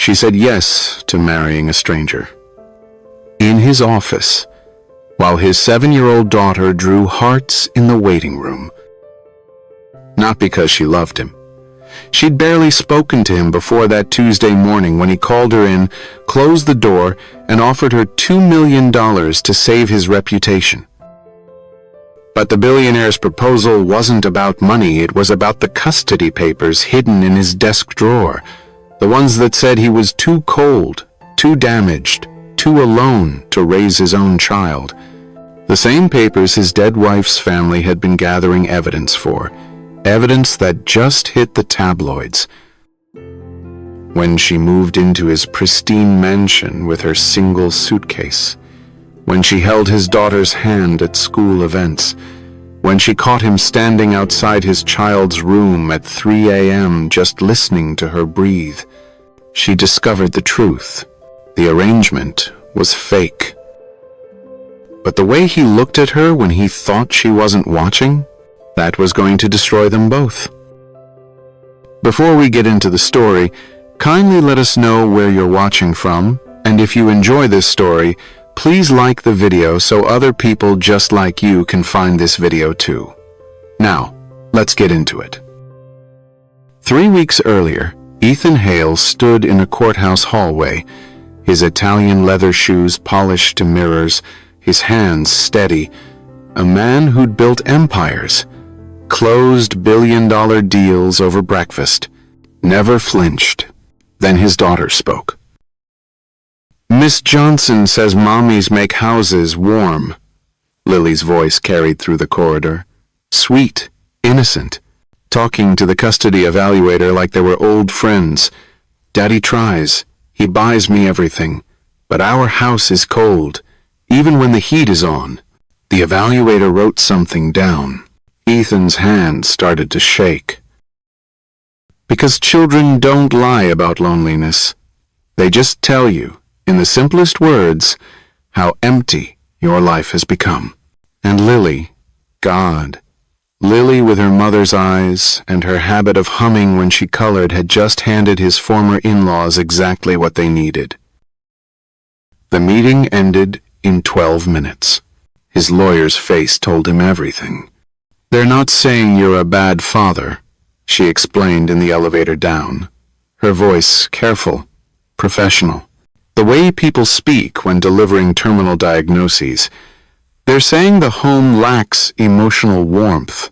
She said yes to marrying a stranger. In his office, while his 7-year-old daughter drew hearts in the waiting room. Not because she loved him. She'd barely spoken to him before that Tuesday morning when he called her in, closed the door, and offered her $2 million to save his reputation. But the billionaire's proposal wasn't about money, it was about the custody papers hidden in his desk drawer, the ones that said he was too cold, too damaged, too alone to raise his own child. The same papers his dead wife's family had been gathering evidence for, evidence that just hit the tabloids. When she moved into his pristine mansion with her single suitcase, when she held his daughter's hand at school events, when she caught him standing outside his child's room at 3 a.m. just listening to her breathe, she discovered the truth. The arrangement was fake. But the way he looked at her when he thought she wasn't watching, that was going to destroy them both. Before we get into the story, kindly let us know where you're watching from, and if you enjoy this story, please like the video so other people just like you can find this video too. Now, let's get into it. 3 weeks earlier, Ethan Hale stood in a courthouse hallway, his Italian leather shoes polished to mirrors, his hands steady, a man who'd built empires, closed billion-dollar deals over breakfast, never flinched. Then his daughter spoke. "Miss Johnson says mommies make houses warm." Lily's voice carried through the corridor. Sweet, innocent, talking to the custody evaluator like they were old friends. "Daddy tries. He buys me everything. But our house is cold, even when the heat is on." The evaluator wrote something down. Ethan's hand started to shake. Because children don't lie about loneliness. They just tell you, in the simplest words, how empty your life has become. And Lily, God, Lily with her mother's eyes and her habit of humming when she colored had just handed his former in-laws exactly what they needed. The meeting ended in 12 minutes. His lawyer's face told him everything. "They're not saying you're a bad father," she explained in the elevator down, her voice careful, professional. The way people speak when delivering terminal diagnoses. They're saying the home lacks emotional warmth,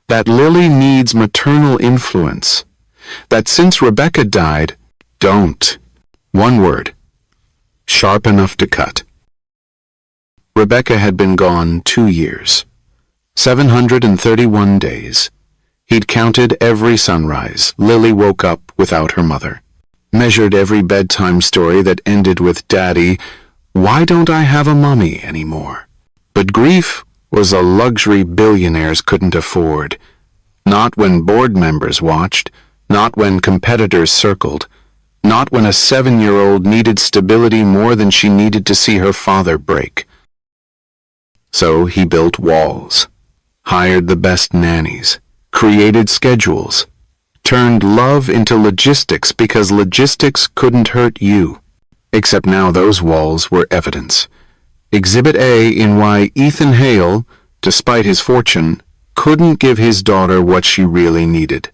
that Lily needs maternal influence, that since Rebecca died, don't. One word. Sharp enough to cut. Rebecca had been gone 2 years, 731 days. He'd counted every sunrise Lily woke up without her mother. Measured every bedtime story that ended with "Daddy, why don't I have a mommy anymore?" But grief was a luxury billionaires couldn't afford. Not when board members watched, not when competitors circled, not when a 7-year-old needed stability more than she needed to see her father break. So he built walls, hired the best nannies, created schedules, turned love into logistics because logistics couldn't hurt you. Except now those walls were evidence. Exhibit A in why Ethan Hale, despite his fortune, couldn't give his daughter what she really needed.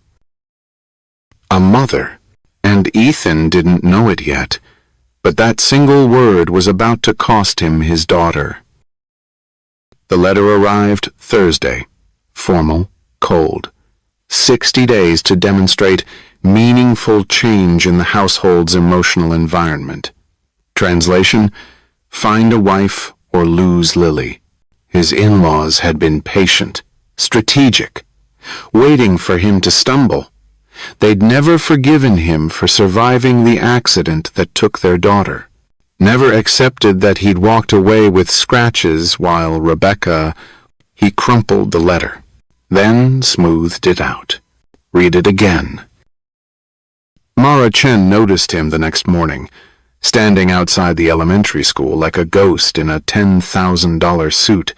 A mother. And Ethan didn't know it yet, but that single word was about to cost him his daughter. The letter arrived Thursday. Formal, cold. 60 days to demonstrate meaningful change in the household's emotional environment. Translation, find a wife or lose Lily. His in-laws had been patient, strategic, waiting for him to stumble. They'd never forgiven him for surviving the accident that took their daughter. Never accepted that he'd walked away with scratches while Rebecca... He crumpled the letter, then smoothed it out. Read it again. Mara Chen noticed him the next morning, standing outside the elementary school like a ghost in a $10,000 suit,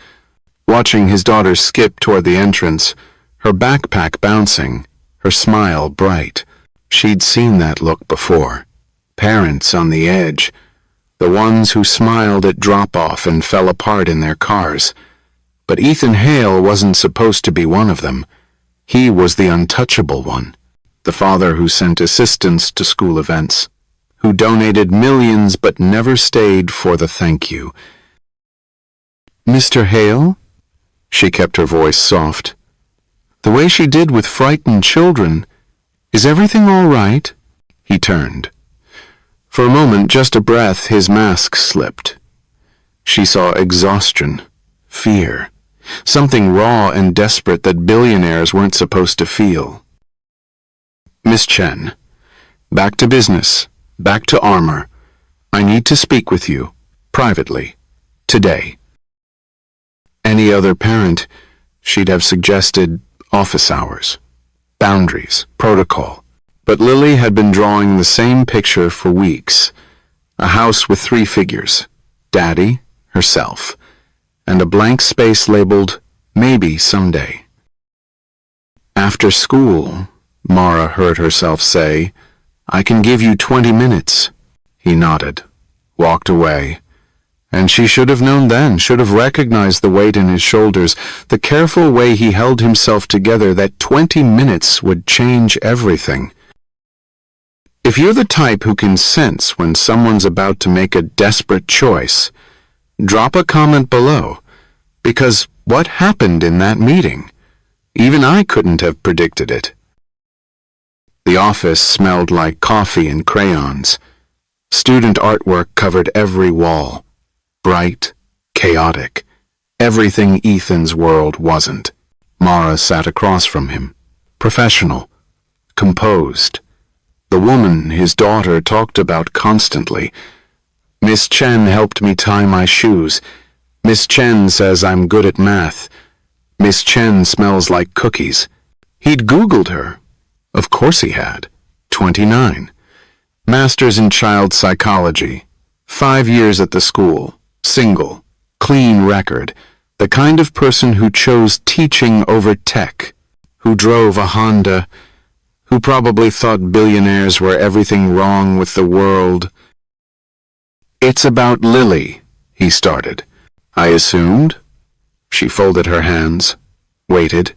watching his daughter skip toward the entrance, her backpack bouncing, her smile bright. She'd seen that look before. Parents on the edge, the ones who smiled at drop-off and fell apart in their cars. But Ethan Hale wasn't supposed to be one of them. He was the untouchable one, the father who sent assistants to school events, who donated millions but never stayed for the thank you. "Mr. Hale?" She kept her voice soft. The way she did with frightened children. "Is everything all right?" He turned. For a moment, just a breath, his mask slipped. She saw exhaustion, fear, something raw and desperate that billionaires weren't supposed to feel. "Miss Chen, back to business, back to armor. I need to speak with you, privately, today." Any other parent, she'd have suggested office hours, boundaries, protocol. But Lily had been drawing the same picture for weeks. A house with 3 figures, Daddy, herself, and a blank space labeled, "Maybe someday." "After school," Mara heard herself say, "I can give you 20 minutes. He nodded, walked away. And she should have known then, should have recognized the weight in his shoulders, the careful way he held himself together, that 20 minutes would change everything. If you're the type who can sense when someone's about to make a desperate choice, drop a comment below, because what happened in that meeting? Even I couldn't have predicted it. The office smelled like coffee and crayons. Student artwork covered every wall. Bright, chaotic, everything Ethan's world wasn't. Mara sat across from him, professional, composed. The woman his daughter talked about constantly. "Miss Chen helped me tie my shoes. Miss Chen says I'm good at math. Miss Chen smells like cookies." He'd Googled her. Of course he had. 29. Masters in child psychology. 5 years at the school. Single. Clean record. The kind of person who chose teaching over tech. Who drove a Honda. Who probably thought billionaires were everything wrong with the world. "It's about Lily," he started. "I assumed." She folded her hands, waited.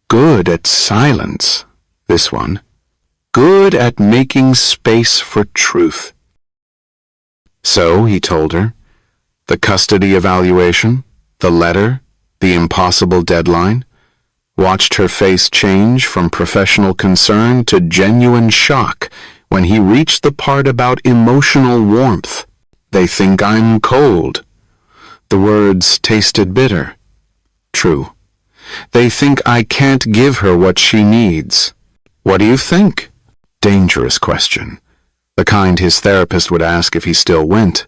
Good at silence, this one. Good at making space for truth. So, he told her, the custody evaluation, the letter, the impossible deadline. Watched her face change from professional concern to genuine shock when he reached the part about emotional warmth. "They think I'm cold." The words tasted bitter. True. "They think I can't give her what she needs." "What do you think?" Dangerous question. The kind his therapist would ask if he still went.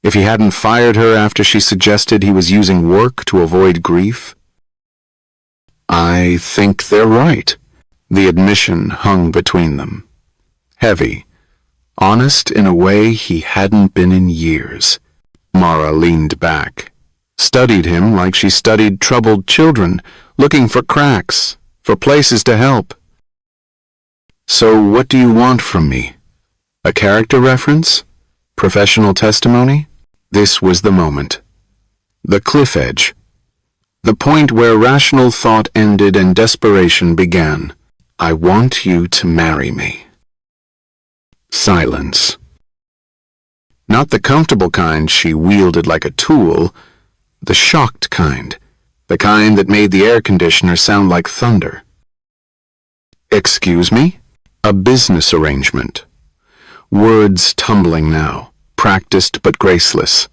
If he hadn't fired her after she suggested he was using work to avoid grief. "I think they're right." The admission hung between them. Heavy, honest in a way he hadn't been in years. Mara leaned back, studied him like she studied troubled children, looking for cracks, for places to help. "So what do you want from me? A character reference? Professional testimony?" This was the moment. The cliff edge. The point where rational thought ended and desperation began. "I want you to marry me." Silence. Not the comfortable kind she wielded like a tool, the shocked kind, the kind that made the air conditioner sound like thunder. "Excuse me?" A business arrangement. Words tumbling now, practiced but graceless.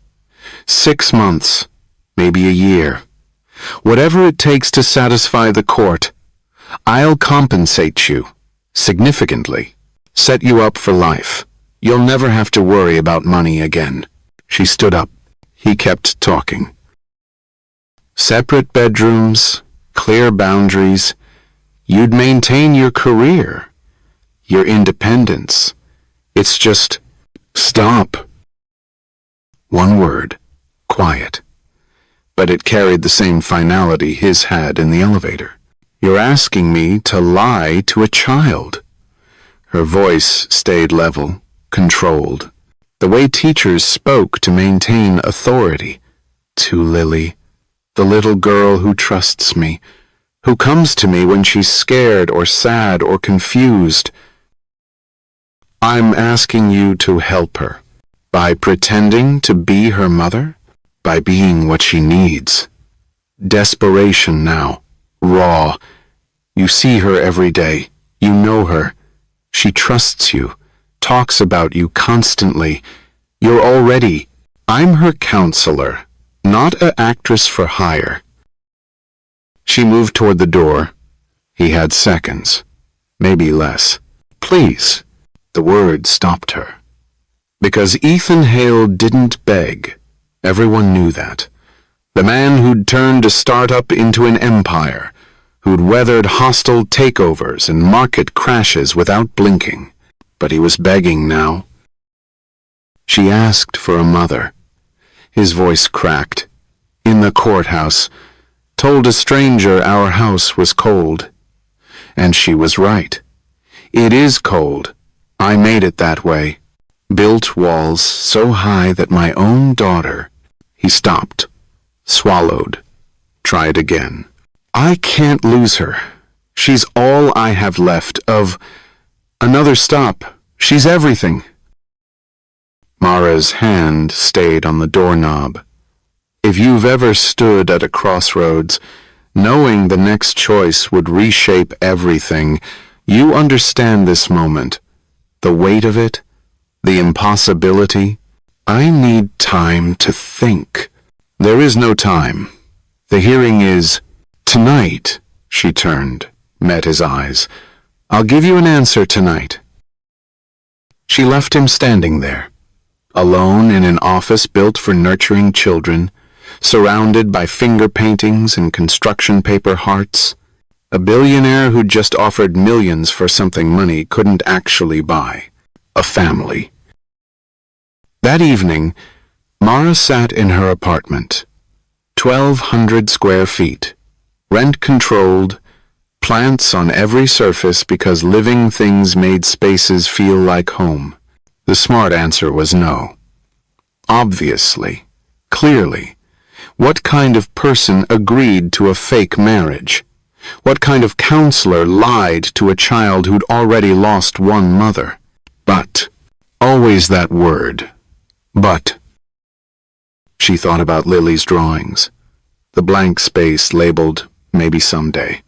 6 months, maybe a year. Whatever it takes to satisfy the court. I'll compensate you, significantly. Set you up for life. You'll never have to worry about money again. She stood up. He kept talking. Separate bedrooms, clear boundaries. You'd maintain your career, your independence. It's just, stop. One word, quiet. But it carried the same finality his had in the elevator. "You're asking me to lie to a child." Her voice stayed level, controlled. The way teachers spoke to maintain authority. To Lily, the little girl who trusts me, who comes to me when she's scared or sad or confused. I'm asking you to help her. By pretending to be her mother? By being what she needs. Desperation now. Raw. You see her every day. You know her. She trusts you. Talks about you constantly. You're already. I'm her counselor, not an actress for hire. She moved toward the door. He had seconds. Maybe less. Please. The word stopped her. Because Ethan Hale didn't beg. Everyone knew that. The man who'd turned a startup into an empire, who'd weathered hostile takeovers and market crashes without blinking. But he was begging now. She asked for a mother. His voice cracked. In the courthouse. Told a stranger our house was cold. And she was right. It is cold. I made it that way. Built walls so high that my own daughter... He stopped. Swallowed. Tried again. I can't lose her. She's all I have left of... Another stop. She's everything. Mara's hand stayed on the doorknob. If you've ever stood at a crossroads, knowing the next choice would reshape everything, you understand this moment. The weight of it, the impossibility. I need time to think. There is no time. The hearing is... Tonight, she turned, met his eyes. I'll give you an answer tonight. She left him standing there, alone in an office built for nurturing children, surrounded by finger paintings and construction paper hearts. A billionaire who'd just offered millions for something money couldn't actually buy. A family. That evening, Mara sat in her apartment. 1,200 square feet. Rent-controlled, plants on every surface because living things made spaces feel like home. The smart answer was no. Obviously, clearly. What kind of person agreed to a fake marriage? What kind of counselor lied to a child who'd already lost one mother? But, always that word. But. She thought about Lily's drawings. The blank space labeled, maybe someday.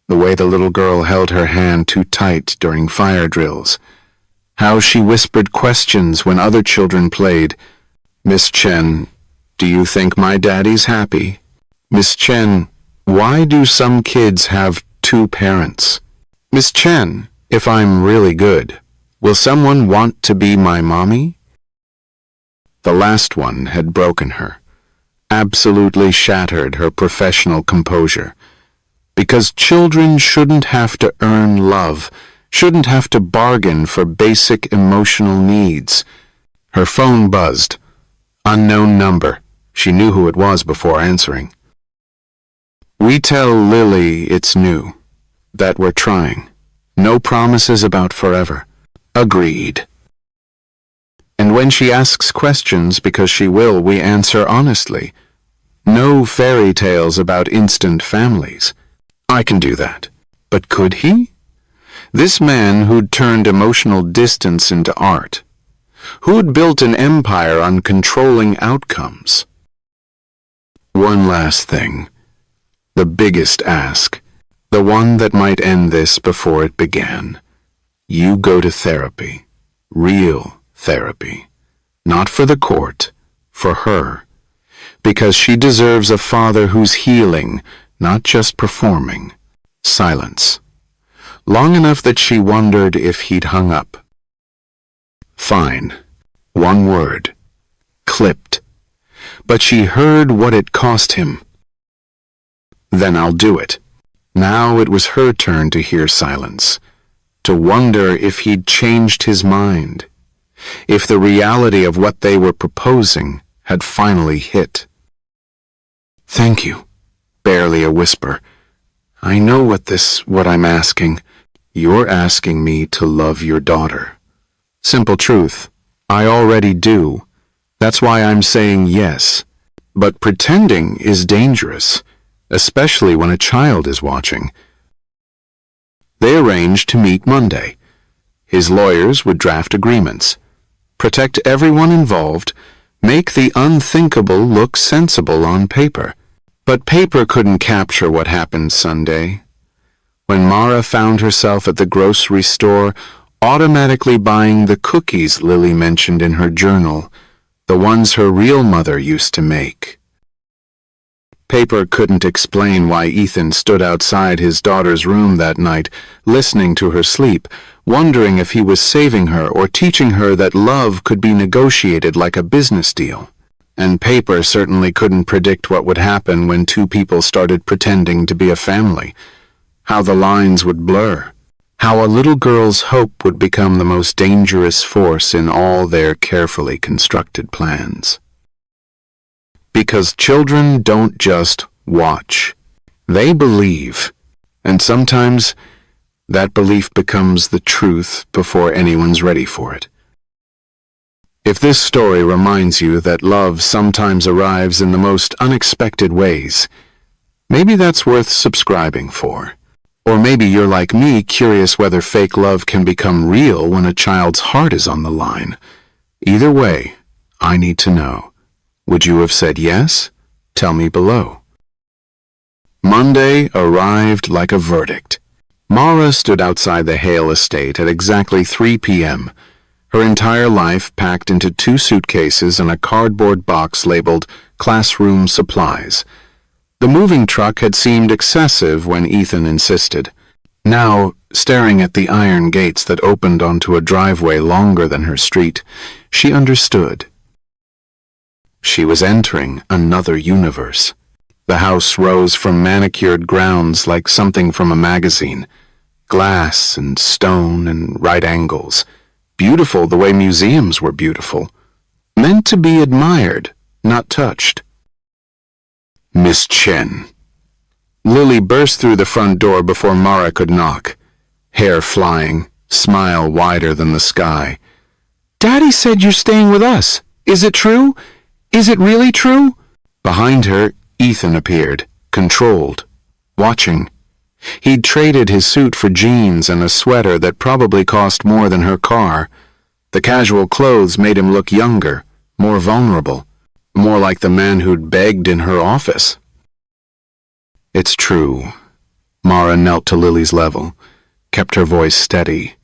The way the little girl held her hand too tight during fire drills. How she whispered questions when other children played. Miss Chen, do you think my daddy's happy? Miss Chen, why do some kids have two parents? Miss Chen, if I'm really good, will someone want to be my mommy? The last one had broken her, absolutely shattered her professional composure. Because children shouldn't have to earn love, shouldn't have to bargain for basic emotional needs. Her phone buzzed. Unknown number. She knew who it was before answering. We tell Lily it's new, that we're trying. No promises about forever. Agreed. And when she asks questions, because she will, we answer honestly. No fairy tales about instant families. I can do that. But could he? This man who'd turned emotional distance into art. Who'd built an empire on controlling outcomes. One last thing. The biggest ask. The one that might end this before it began. You go to therapy. Real therapy. Not for the court. For her. Because she deserves a father who's healing, not just performing. Silence. Long enough that she wondered if he'd hung up. Fine. One word. Clipped. But she heard what it cost him. Then I'll do it. Now it was her turn to hear silence. To wonder if he'd changed his mind. If the reality of what they were proposing had finally hit. Thank you. Barely a whisper. I know what I'm asking. You're asking me to love your daughter. Simple truth. I already do. That's why I'm saying yes. But pretending is dangerous, especially when a child is watching. They arranged to meet Monday. His lawyers would draft agreements, protect everyone involved, make the unthinkable look sensible on paper. But paper couldn't capture what happened Sunday. When Mara found herself at the grocery store, automatically buying the cookies Lily mentioned in her journal, the ones her real mother used to make. Paper couldn't explain why Ethan stood outside his daughter's room that night, listening to her sleep, wondering if he was saving her or teaching her that love could be negotiated like a business deal. And paper certainly couldn't predict what would happen when two people started pretending to be a family, how the lines would blur, how a little girl's hope would become the most dangerous force in all their carefully constructed plans. Because children don't just watch. They believe, and sometimes that belief becomes the truth before anyone's ready for it. If this story reminds you that love sometimes arrives in the most unexpected ways, maybe that's worth subscribing for. Or maybe you're like me, curious whether fake love can become real when a child's heart is on the line. Either way, I need to know. Would you have said yes? Tell me below. Monday arrived like a verdict. Mara stood outside the Hale estate at exactly 3 p.m., her entire life packed into 2 suitcases and a cardboard box labeled classroom supplies. The moving truck had seemed excessive when Ethan insisted. Now, staring at the iron gates that opened onto a driveway longer than her street, she understood. She was entering another universe. The house rose from manicured grounds like something from a magazine. Glass and stone and right angles. Beautiful the way museums were beautiful. Meant to be admired, not touched. Miss Chen. Lily burst through the front door before Mara could knock. Hair flying, smile wider than the sky. Daddy said you're staying with us. Is it true? Is it really true? Behind her, Ethan appeared, controlled, watching. He'd traded his suit for jeans and a sweater that probably cost more than her car. The casual clothes made him look younger, more vulnerable, more like the man who'd begged in her office. It's true. Mara knelt to Lily's level, kept her voice steady.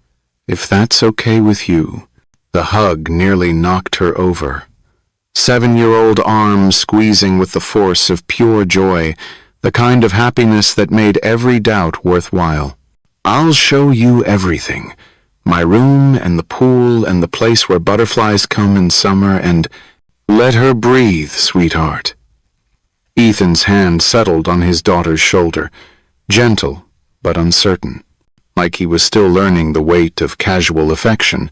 If that's okay with you. The hug nearly knocked her over. 7-year-old arms squeezing with the force of pure joy, the kind of happiness that made every doubt worthwhile. I'll show you everything. My room and the pool and the place where butterflies come in summer, and let her breathe, sweetheart. Ethan's hand settled on his daughter's shoulder, gentle but uncertain, like he was still learning the weight of casual affection.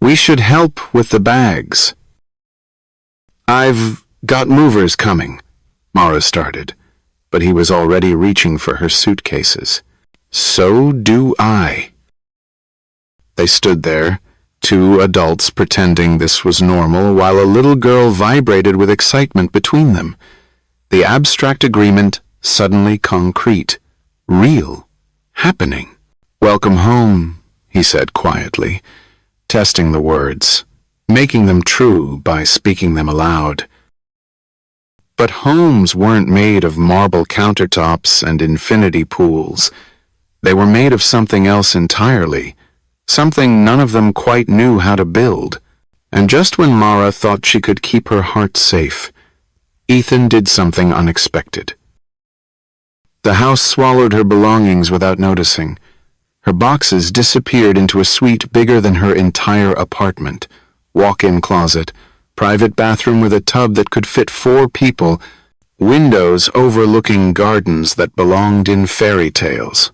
We should help with the bags. I've got movers coming, Mara started, but he was already reaching for her suitcases. So do I. They stood there, 2 adults pretending this was normal, while a little girl vibrated with excitement between them. The abstract agreement suddenly concrete, real, happening. Welcome home, he said quietly, testing the words, making them true by speaking them aloud. But homes weren't made of marble countertops and infinity pools. They were made of something else entirely, something none of them quite knew how to build. And just when Mara thought she could keep her heart safe, Ethan did something unexpected. The house swallowed her belongings without noticing. Her boxes disappeared into a suite bigger than her entire apartment. Walk-in closet, private bathroom with a tub that could fit 4 people, windows overlooking gardens that belonged in fairy tales.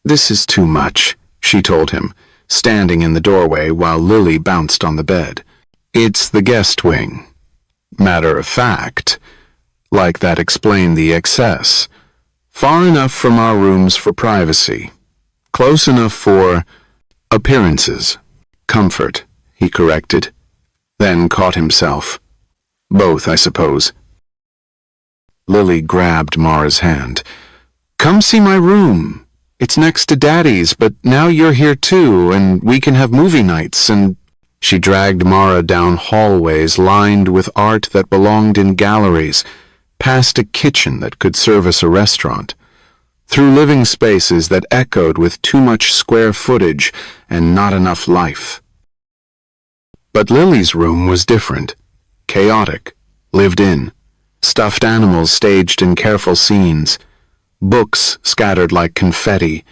This is too much, she told him, standing in the doorway while Lily bounced on the bed. It's the guest wing. Matter of fact, like that explained the excess. Far enough from our rooms for privacy. Close enough for appearances. Comfort, he corrected, then caught himself. Both, I suppose. Lily grabbed Mara's hand. Come see my room. It's next to Daddy's, but now you're here too, and we can have movie nights, and... She dragged Mara down hallways lined with art that belonged in galleries, past a kitchen that could service a restaurant, through living spaces that echoed with too much square footage and not enough life. But Lily's room was different, chaotic, lived in, stuffed animals staged in careful scenes, books scattered like confetti,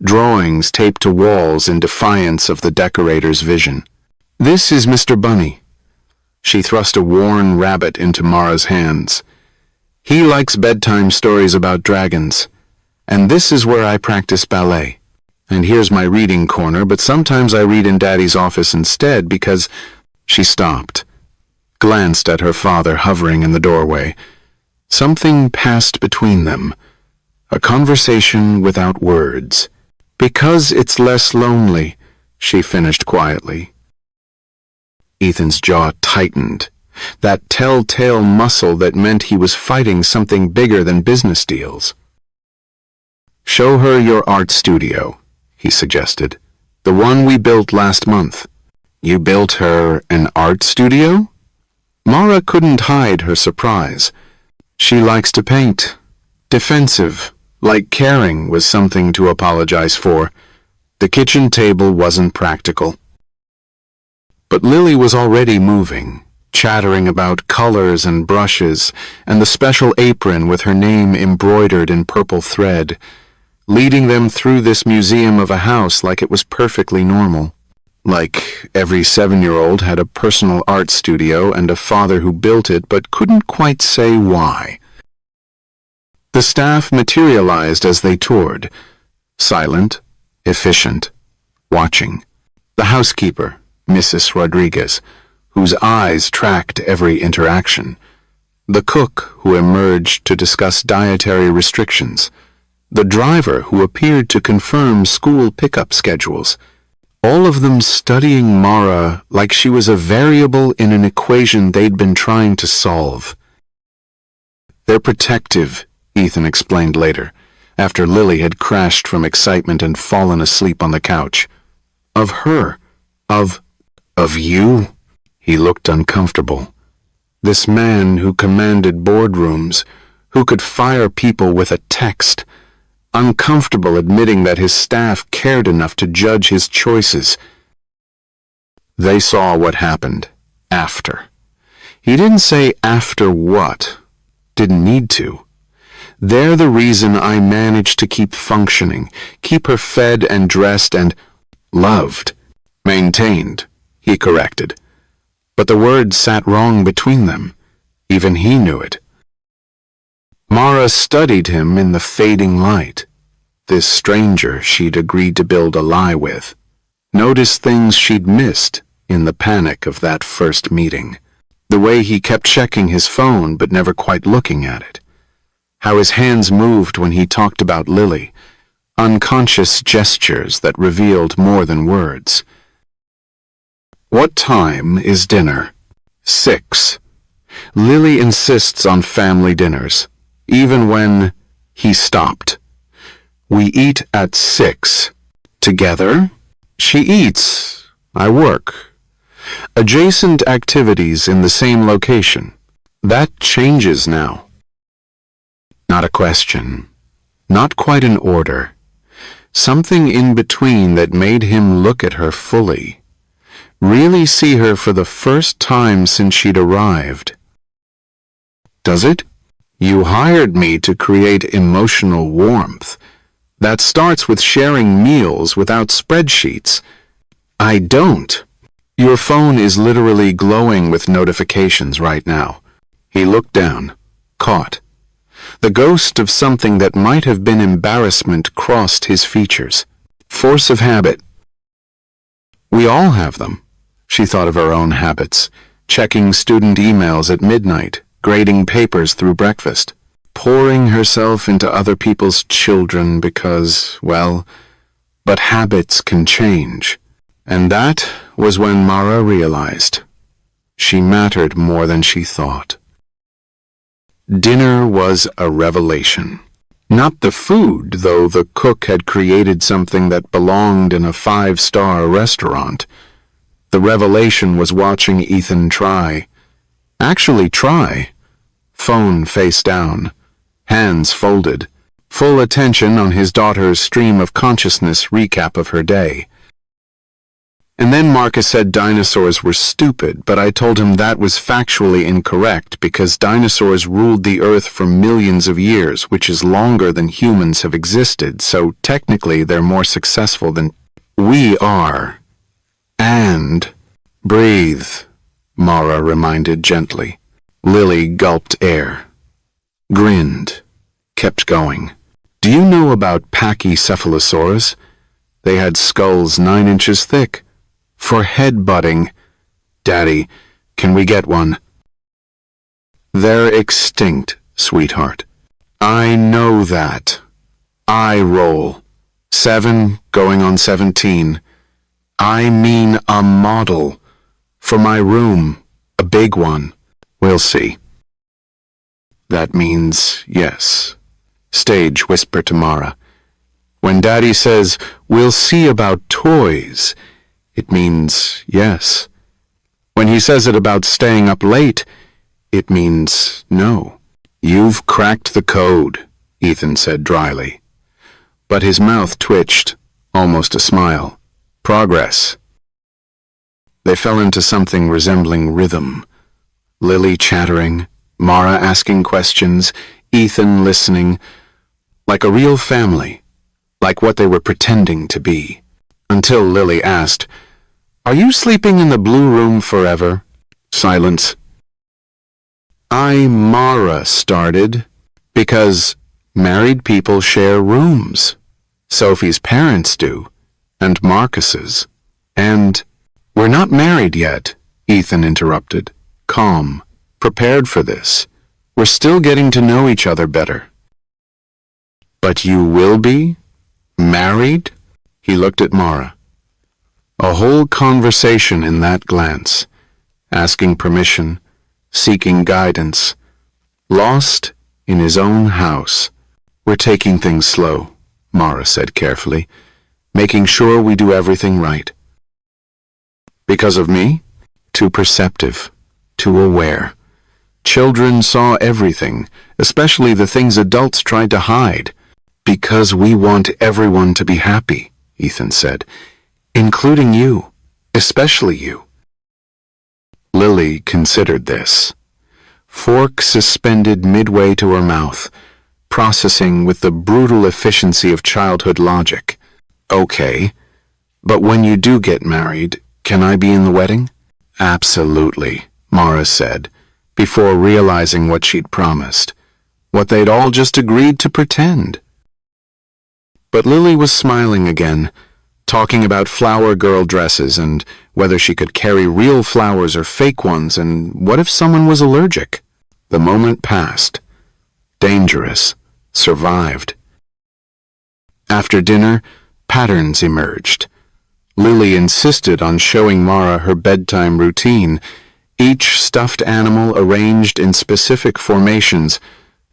drawings taped to walls in defiance of the decorator's vision. This is Mr. Bunny. She thrust a worn rabbit into Mara's hands. He likes bedtime stories about dragons, and this is where I practice ballet. And here's my reading corner, but sometimes I read in Daddy's office instead because... She stopped, glanced at her father hovering in the doorway. Something passed between them, a conversation without words. Because it's less lonely, she finished quietly. Ethan's jaw tightened, that telltale muscle that meant he was fighting something bigger than business deals. Show her your art studio, he suggested. The one we built last month. You built her an art studio? Mara couldn't hide her surprise. She likes to paint. Defensive, like caring was something to apologize for. The kitchen table wasn't practical. But Lily was already moving, chattering about colors and brushes, and the special apron with her name embroidered in purple thread, leading them through this museum of a house like it was perfectly normal. Like every 7-year-old had a personal art studio and a father who built it but couldn't quite say why. The staff materialized as they toured, silent, efficient, watching. The housekeeper, Mrs. Rodriguez, whose eyes tracked every interaction. The cook who emerged to discuss dietary restrictions. The driver who appeared to confirm school pickup schedules. All of them studying Mara like she was a variable in an equation they'd been trying to solve. They're protective, Ethan explained later, after Lily had crashed from excitement and fallen asleep on the couch. Of her. Of you? He looked uncomfortable. This man who commanded boardrooms, who could fire people with a text, uncomfortable admitting that his staff cared enough to judge his choices. They saw what happened after. He didn't say after what. Didn't need to. They're the reason I managed to keep functioning, keep her fed and dressed and loved. Maintained, he corrected. But the words sat wrong between them. Even he knew it. Mara studied him in the fading light. This stranger she'd agreed to build a lie with. Noticed things she'd missed in the panic of that first meeting. The way he kept checking his phone but never quite looking at it. How his hands moved when he talked about Lily. Unconscious gestures that revealed more than words. What time is dinner? 6. Lily insists on family dinners, even when he stopped. We eat at 6. Together? She eats. I work. Adjacent activities in the same location. That changes now. Not a question. Not quite an order. Something in between that made him look at her fully. Really see her for the first time since she'd arrived. Does it? You hired me to create emotional warmth. That starts with sharing meals without spreadsheets. I don't. Your phone is literally glowing with notifications right now. He looked down, caught. The ghost of something that might have been embarrassment crossed his features. Force of habit. We all have them. She thought of her own habits, checking student emails at midnight, grading papers through breakfast, pouring herself into other people's children because, well, but habits can change. And that was when Mara realized she mattered more than she thought. Dinner was a revelation. Not the food, though the cook had created something that belonged in a 5-star restaurant. The revelation was watching Ethan try. Actually try. Phone face down, hands folded, full attention on his daughter's stream of consciousness recap of her day. And then Marcus said dinosaurs were stupid, but I told him that was factually incorrect because dinosaurs ruled the earth for millions of years, which is longer than humans have existed, so technically they're more successful than we are. And breathe, Mara reminded gently. Lily gulped air, grinned, kept going. Do you know about Pachycephalosaurus? They had skulls 9 inches thick. For head-butting. Daddy, can we get one? They're extinct, sweetheart. I know that. Eye roll. 7 going on 17. I mean a model. For my room. A big one. We'll see. That means yes. Stage whisper to Mara. When Daddy says, we'll see about toys, it means yes. When he says it about staying up late, it means no. You've cracked the code, Ethan said dryly. But his mouth twitched, almost a smile. Progress. They fell into something resembling rhythm. Lily chattering, Mara asking questions, Ethan listening, like a real family, like what they were pretending to be. Until Lily asked, Are you sleeping in the blue room forever? Silence. Mara started, because married people share rooms. Sophie's parents do, and Marcus's. And we're not married yet, Ethan interrupted, calm, prepared for this. We're still getting to know each other better. But you will be? Married? He looked at Mara. A whole conversation in that glance, asking permission, seeking guidance, lost in his own house. We're taking things slow, Mara said carefully, making sure we do everything right. Because of me? Too perceptive, too aware. Children saw everything, especially the things adults tried to hide. Because we want everyone to be happy, Ethan said, including you, especially you. Lily considered this. Fork suspended midway to her mouth, processing with the brutal efficiency of childhood logic. Okay, but when you do get married, can I be in the wedding? Absolutely, Mara said, before realizing what she'd promised, what they'd all just agreed to pretend. But Lily was smiling again, talking about flower girl dresses and whether she could carry real flowers or fake ones, and what if someone was allergic? The moment passed. Dangerous. Survived. After dinner, patterns emerged. Lily insisted on showing Mara her bedtime routine, each stuffed animal arranged in specific formations.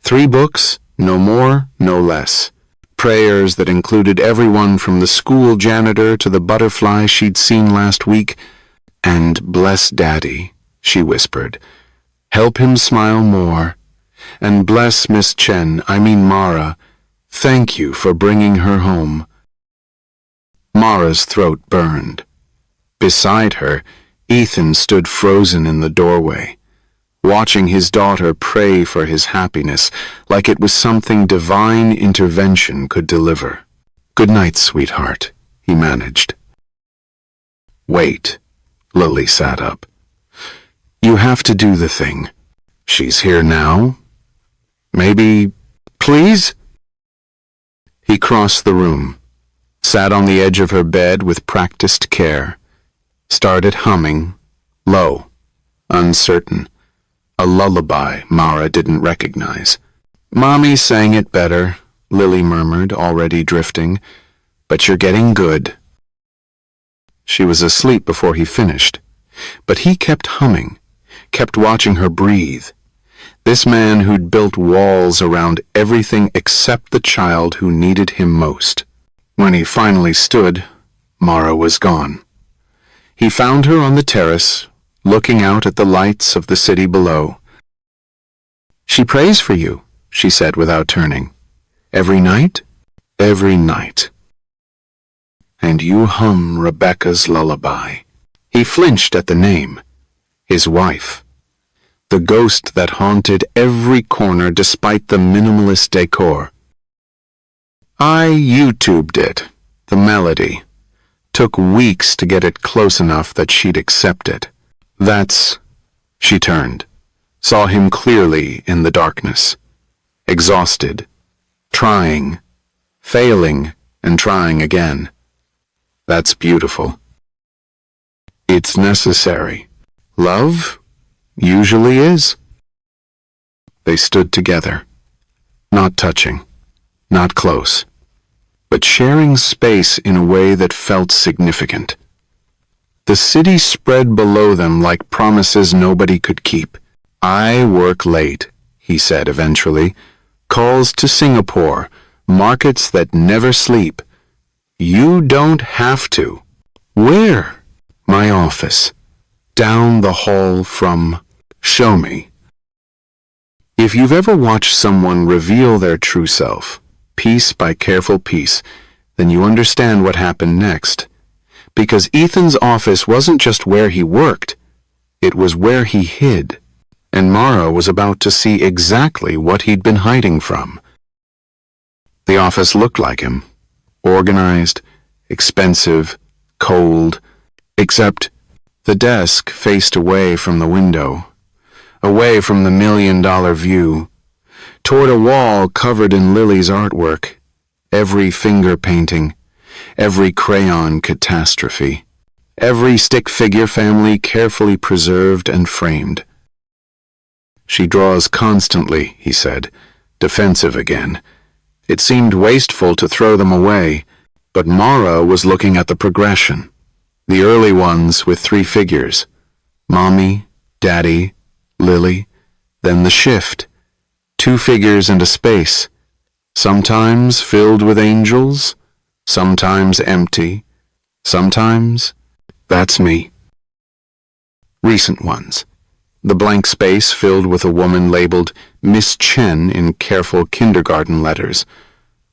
3 books, no more, no less. Prayers that included everyone from the school janitor to the butterfly she'd seen last week. And bless Daddy, she whispered. Help him smile more. And bless Miss Mara. Thank you for bringing her home. Mara's throat burned. Beside her, Ethan stood frozen in the doorway, watching his daughter pray for his happiness like it was something divine intervention could deliver. Good night, sweetheart, he managed. Wait, Lily sat up. You have to do the thing. She's here now? Maybe, please? He crossed the room, sat on the edge of her bed with practiced care, started humming, low, uncertain. A lullaby Mara didn't recognize. Mommy sang it better, Lily murmured, already drifting, but you're getting good. She was asleep before he finished, but he kept humming, kept watching her breathe. This man who'd built walls around everything except the child who needed him most. When he finally stood, Mara was gone. He found her on the terrace, looking out at the lights of the city below. "She prays for you," she said without turning. "Every night?" "Every night." "And you hum Rebecca's lullaby." He flinched at the name. His wife. The ghost that haunted every corner despite the minimalist decor. I YouTubed it, the melody. Took weeks to get it close enough that she'd accept it. That's... She turned, saw him clearly in the darkness. Exhausted. Trying. Failing and trying again. That's beautiful. It's necessary. Love usually is. They stood together, not touching, not close, but sharing space in a way that felt significant. The city spread below them like promises nobody could keep. "I work late," he said eventually. "Calls to Singapore, markets that never sleep. You don't have to." "Where?" "My office. Down the hall from..." "Show me." If you've ever watched someone reveal their true self, piece by careful piece, then you understand what happened next. Because Ethan's office wasn't just where he worked, it was where he hid. And Mara was about to see exactly what he'd been hiding from. The office looked like him. Organized, expensive, cold, except the desk faced away from the window, away from the $1,000,000 view, toward a wall covered in Lily's artwork, every finger painting, every crayon catastrophe, every stick figure family carefully preserved and framed. "She draws constantly," he said, defensive again. It seemed wasteful to throw them away, but Mara was looking at the progression. The early ones with 3 figures. Mommy, Daddy, Lily, then the shift. 2 figures and a space. Sometimes filled with angels, sometimes empty, sometimes, that's me. Recent ones. The blank space filled with a woman labeled Miss Chen in careful kindergarten letters.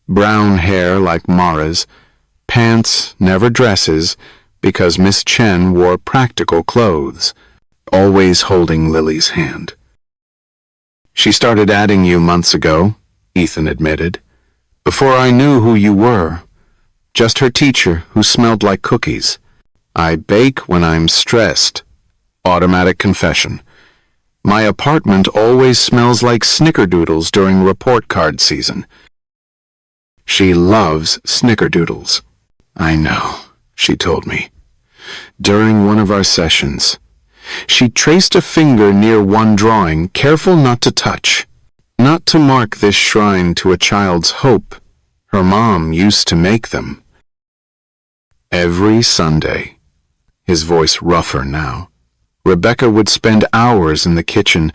Brown hair like Mara's, pants, never dresses, because Miss Chen wore practical clothes, always holding Lily's hand. "She started adding you months ago," Ethan admitted. "Before I knew who you were. Just her teacher who smelled like cookies. I bake when I'm stressed. Automatic confession. My apartment always smells like snickerdoodles during report card season." She loves snickerdoodles. "I know," she told me. During one of our sessions, she traced a finger near one drawing, careful not to touch. Not to mark this shrine to a child's hope. Her mom used to make them. Every Sunday, his voice rougher now, Rebecca would spend hours in the kitchen,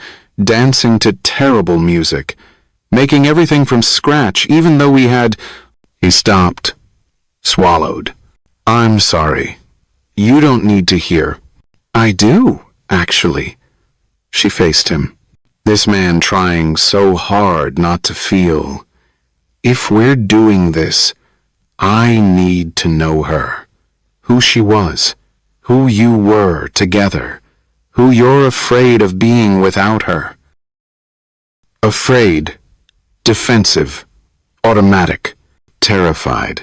dancing to terrible music, making everything from scratch, even though we had... He stopped, swallowed. "I'm sorry. You don't need to hear." "I do, actually." She faced him. This man trying so hard not to feel. "If we're doing this, I need to know her. Who she was, who you were together, who you're afraid of being without her." Afraid, defensive, automatic, terrified,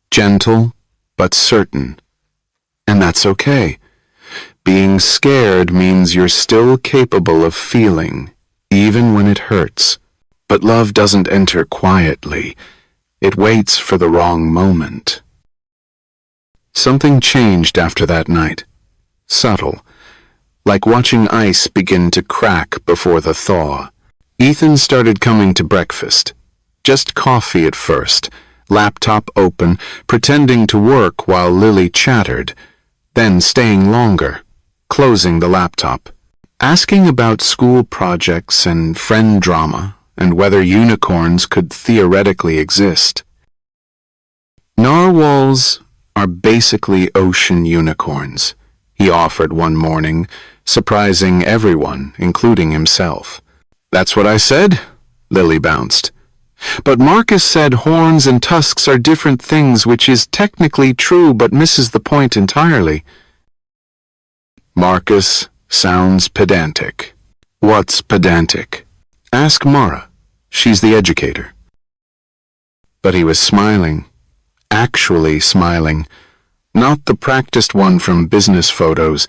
gentle but certain. And that's okay. Being scared means you're still capable of feeling, even when it hurts. But love doesn't enter quietly. It waits for the wrong moment. Something changed after that night. Subtle, like watching ice begin to crack before the thaw. Ethan started coming to breakfast. Just coffee at first, laptop open, pretending to work while Lily chattered. then staying longer, closing the laptop, asking about school projects and friend drama and whether unicorns could theoretically exist. Narwhals are basically ocean unicorns, he offered one morning, surprising everyone, including himself. That's what I said, Lily bounced. But Marcus said horns and tusks are different things, which is technically true but misses the point entirely. Marcus sounds pedantic. What's pedantic? Ask Mara. She's the educator. But he was smiling. Actually smiling. Not the practiced one from business photos,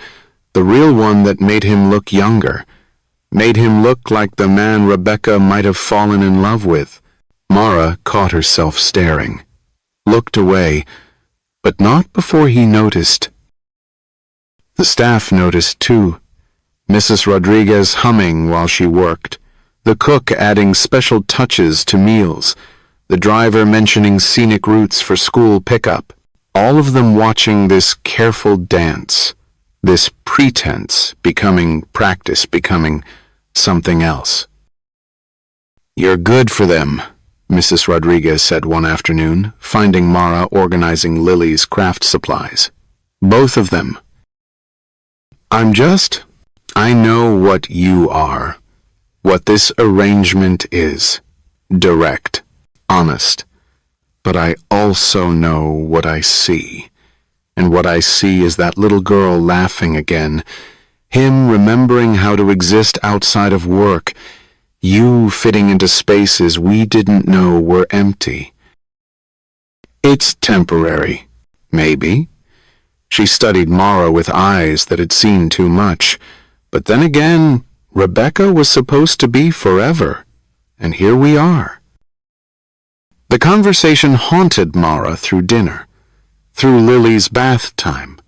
the real one that made him look younger, made him look like the man Rebecca might have fallen in love with. Mara caught herself staring, looked away, but not before he noticed. The staff noticed too. Mrs. Rodriguez humming while she worked, the cook adding special touches to meals, the driver mentioning scenic routes for school pickup, all of them watching this careful dance, this pretense becoming practice, becoming something else. You're good for them, Mrs. Rodriguez said one afternoon, finding Mara organizing Lily's craft supplies. Both of them. I know what you are, what this arrangement is. Direct, honest. But I also know what I see. And what I see is that little girl laughing again, him remembering how to exist outside of work, you fitting into spaces we didn't know were empty. It's temporary, maybe. She studied Mara with eyes that had seen too much, but then again, Rebecca was supposed to be forever, and here we are. The conversation haunted Mara through dinner, through Lily's bath time,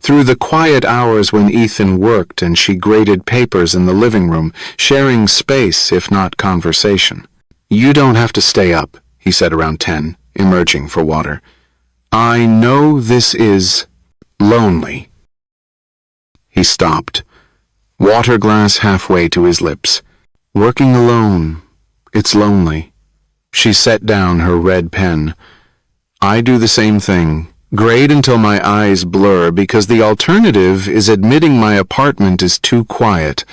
through the quiet hours when Ethan worked and she graded papers in the living room, sharing space if not conversation. You don't have to stay up, he said around 10, emerging for water. I know this is lonely. He stopped, water glass halfway to his lips. Working alone, it's lonely. She set down her red pen. I do the same thing. Grade until my eyes blur because the alternative is admitting my apartment is too quiet.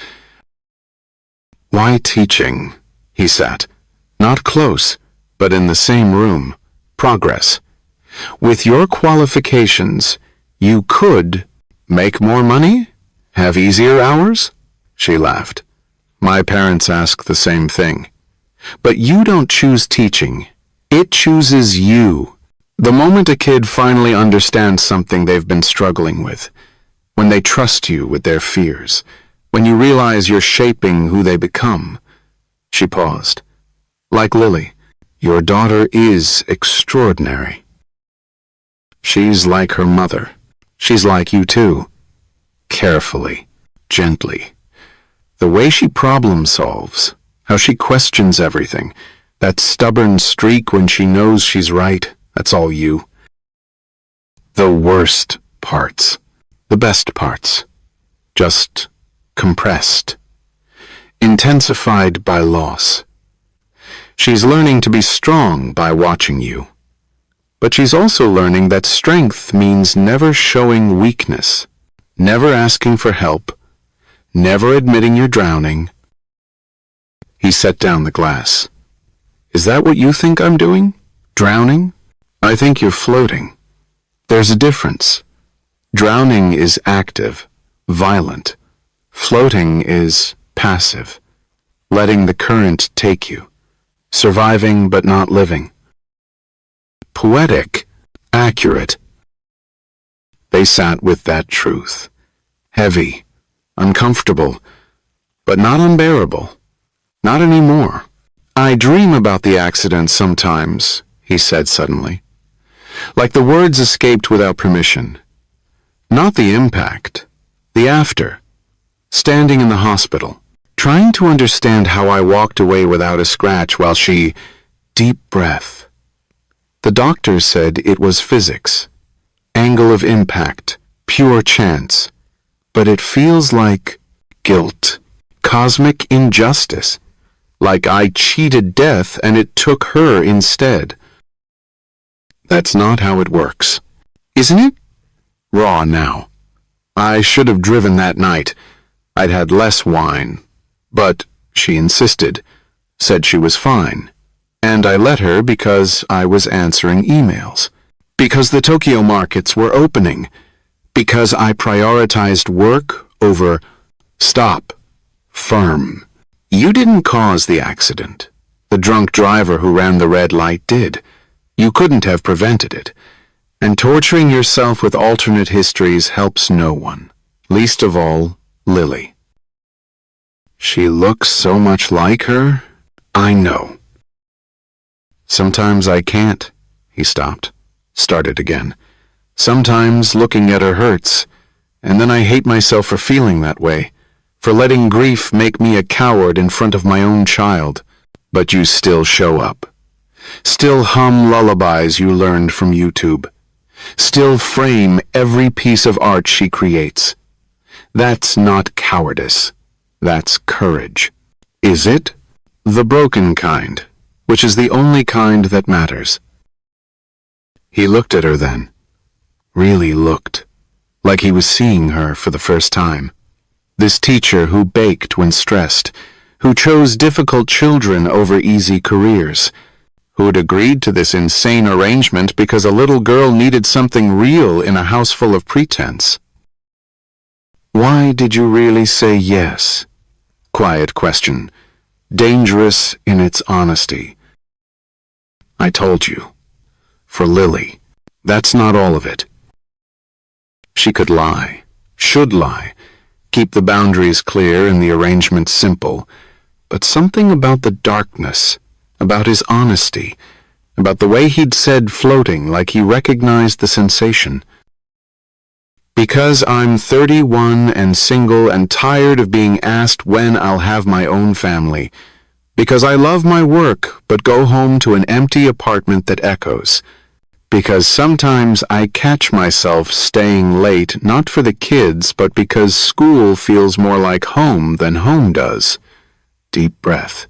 Why teaching? He sat. Not close, but in the same room. Progress. With your qualifications, you could make more money? Have easier hours? She laughed. My parents ask the same thing. But you don't choose teaching. It chooses you. The moment a kid finally understands something they've been struggling with, when they trust you with their fears, when you realize you're shaping who they become. She paused. Like Lily, your daughter is extraordinary. She's like her mother. She's like you too. Carefully, gently. The way she problem solves, how she questions everything, that stubborn streak when she knows she's right. That's all you. The worst parts. The best parts. Just compressed. Intensified by loss. She's learning to be strong by watching you. But she's also learning that strength means never showing weakness, never asking for help, never admitting you're drowning. He set down the glass. Is that what you think I'm doing? Drowning? I think you're floating. There's a difference. Drowning is active, violent. Floating is passive, letting the current take you, surviving but not living. Poetic, accurate. They sat with that truth. Heavy, uncomfortable, but not unbearable. Not anymore. I dream about the accident sometimes, he said suddenly. Like the words escaped without permission. Not the impact, the after. Standing in the hospital, trying to understand how I walked away without a scratch while she... Deep breath. The doctor said it was physics. Angle of impact, pure chance, but it feels like guilt, cosmic injustice, like I cheated death and it took her instead. That's not how it works, isn't it? Raw now. I should have driven that night. I'd had less wine, but she insisted, said she was fine, and I let her because I was answering emails, because the Tokyo markets were opening, because I prioritized work over stop, firm. You didn't cause the accident. The drunk driver who ran the red light did. You couldn't have prevented it. And torturing yourself with alternate histories helps no one, least of all, Lily. She looks so much like her. I know. Sometimes I can't. He stopped, started again. Sometimes looking at her hurts, and then I hate myself for feeling that way, for letting grief make me a coward in front of my own child. But you still show up. Still hum lullabies you learned from YouTube. Still frame every piece of art she creates. That's not cowardice. That's courage. Is it? The broken kind, which is the only kind that matters. He looked at her then. Really looked. Like he was seeing her for the first time. This teacher who baked when stressed, who chose difficult children over easy careers, who had agreed to this insane arrangement because a little girl needed something real in a house full of pretense. Why did you really say yes? Quiet question, dangerous in its honesty. I told you. For Lily. That's not all of it. She could lie, should lie, keep the boundaries clear and the arrangement simple, but something about the darkness, about his honesty, about the way he'd said floating like he recognized the sensation. Because I'm 31 and single and tired of being asked when I'll have my own family. Because I love my work but go home to an empty apartment that echoes. Because sometimes I catch myself staying late not for the kids but because school feels more like home than home does. Deep breath.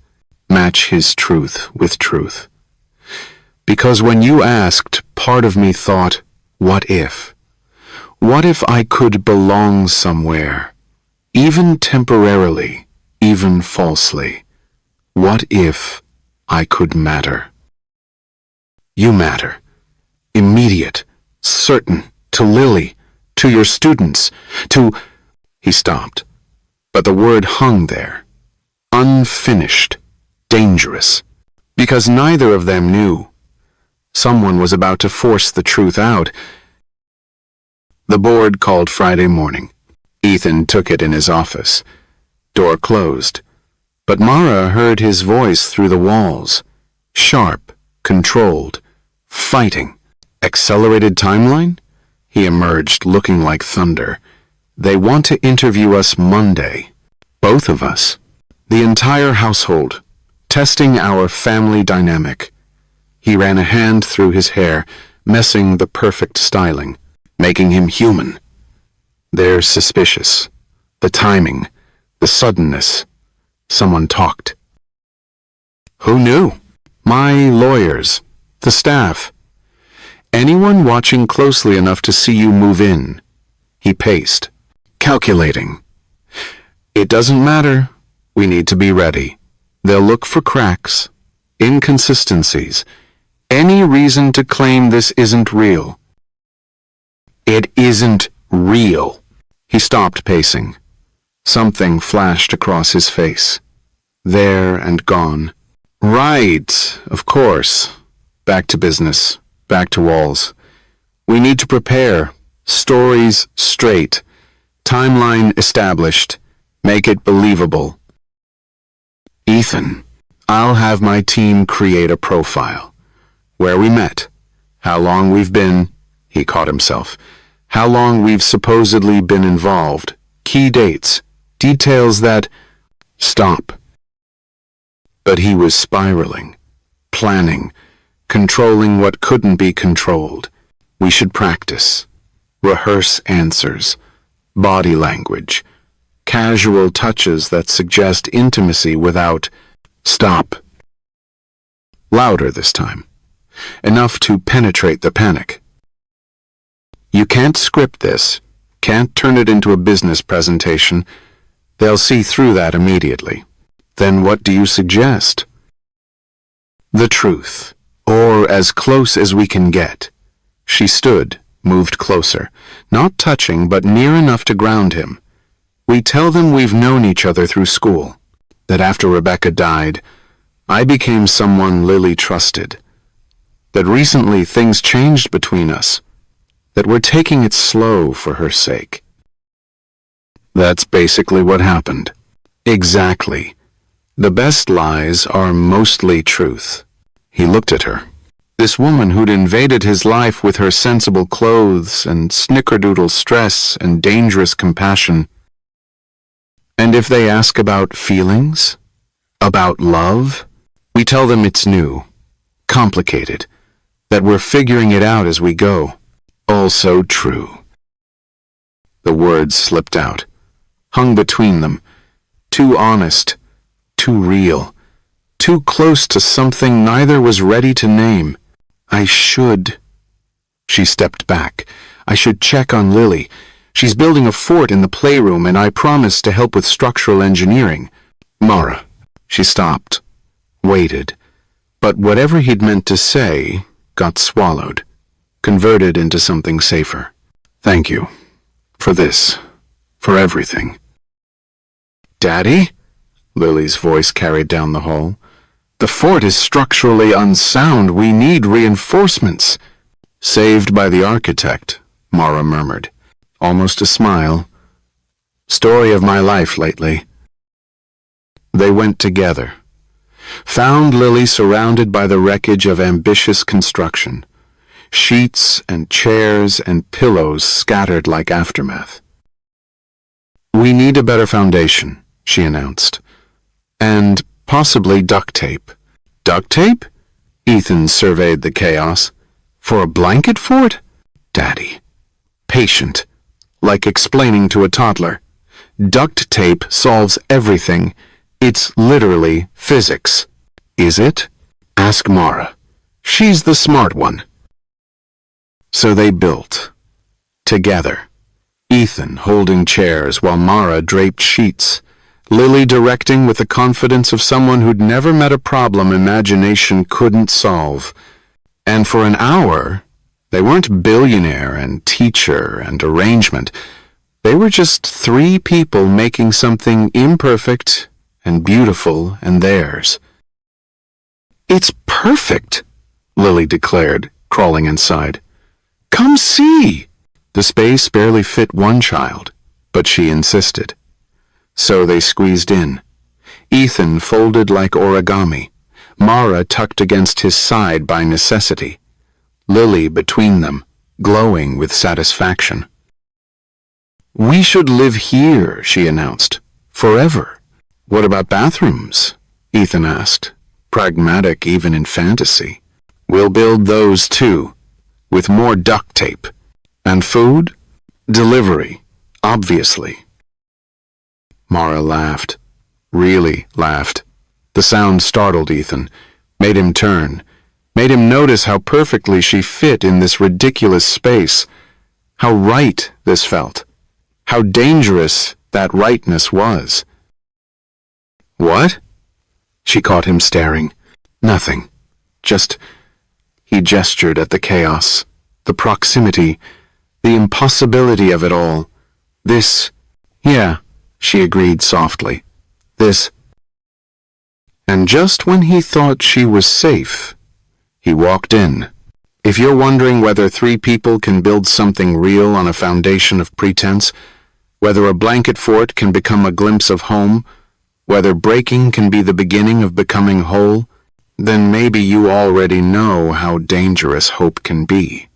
Match his truth with truth. Because when you asked, part of me thought, what if? What if I could belong somewhere, even temporarily, even falsely? What if I could matter? You matter. Immediate, certain, to Lily, to your students, to... He stopped, but the word hung there. Unfinished, dangerous, because neither of them knew. Someone was about to force the truth out. The board called Friday morning. Ethan took it in his office. Door closed. But Mara heard his voice through the walls. Sharp, controlled, fighting. Accelerated timeline? He emerged looking like thunder. They want to interview us Monday. Both of us. The entire household. Testing our family dynamic. He ran a hand through his hair, messing the perfect styling. Making him human. They're suspicious. The timing, the suddenness. Someone talked. Who knew? My lawyers, the staff. Anyone watching closely enough to see you move in. He paced, calculating. It doesn't matter. We need to be ready. They'll look for cracks, inconsistencies, any reason to claim this isn't real. It isn't real. He stopped pacing. Something flashed across his face. There and gone. Right, of course. Back to business. Back to walls. We need to prepare. Stories straight. Timeline established. Make it believable. Ethan, I'll have my team create a profile. Where we met. How long we've been... He caught himself. How long we've supposedly been involved, key dates, details that... Stop. But he was spiraling, planning, controlling what couldn't be controlled. We should practice. Rehearse answers, body language, casual touches that suggest intimacy without stop. Louder this time, enough to penetrate the panic. You can't script this, can't turn it into a business presentation. They'll see through that immediately. Then what do you suggest? The truth, or as close as we can get. She stood, moved closer, not touching but near enough to ground him. We tell them we've known each other through school, that after Rebecca died, I became someone Lily trusted, that recently things changed between us, that we're taking it slow for her sake. That's basically what happened. Exactly. The best lies are mostly truth. He looked at her. This woman who'd invaded his life with her sensible clothes and snickerdoodle stress and dangerous compassion. And if they ask about feelings, about love, we tell them it's new, complicated, that we're figuring it out as we go. Also true. The words slipped out, hung between them, too honest, too real, too close to something neither was ready to name. I should. She stepped back. I should check on Lily. She's building a fort in the playroom and I promised to help with structural engineering. Mara. She stopped, waited, but whatever he'd meant to say got swallowed, converted into something safer. Thank you. For this. For everything. Daddy? Lily's voice carried down the hall. The fort is structurally unsound. We need reinforcements. Saved by the architect, Mara murmured. Almost a smile. Story of my life lately. They went together. Found Lily surrounded by the wreckage of ambitious construction. Sheets and chairs and pillows scattered like aftermath. We need a better foundation, she announced. And possibly duct tape. Duct tape? Ethan surveyed the chaos. For a blanket fort? Daddy. Patient. Like explaining to a toddler. Duct tape solves everything. It's literally physics. Is it? Ask Mara. She's the smart one. So they built. Together. Ethan holding chairs while Mara draped sheets. Lily directing with the confidence of someone who'd never met a problem imagination couldn't solve. And for an hour, they weren't billionaire and teacher and arrangement. They were just three people making something imperfect and beautiful and theirs. It's perfect, Lily declared, crawling inside. Come see! The space barely fit one child, but she insisted. So they squeezed in. Ethan folded like origami, Mara tucked against his side by necessity, Lily between them, glowing with satisfaction. We should live here, she announced, forever. What about bathrooms? Ethan asked, pragmatic even in fantasy. We'll build those too, with more duct tape. And food? Delivery, obviously. Mara laughed. Really laughed. The sound startled Ethan, made him turn, made him notice how perfectly she fit in this ridiculous space, how right this felt, how dangerous that rightness was. What? She caught him staring. Nothing. Just, he gestured at the chaos, the proximity, the impossibility of it all. This, yeah, she agreed softly. This. And just when he thought she was safe, he walked in. If you're wondering whether three people can build something real on a foundation of pretense, whether a blanket fort can become a glimpse of home, whether breaking can be the beginning of becoming whole, then maybe you already know how dangerous hope can be.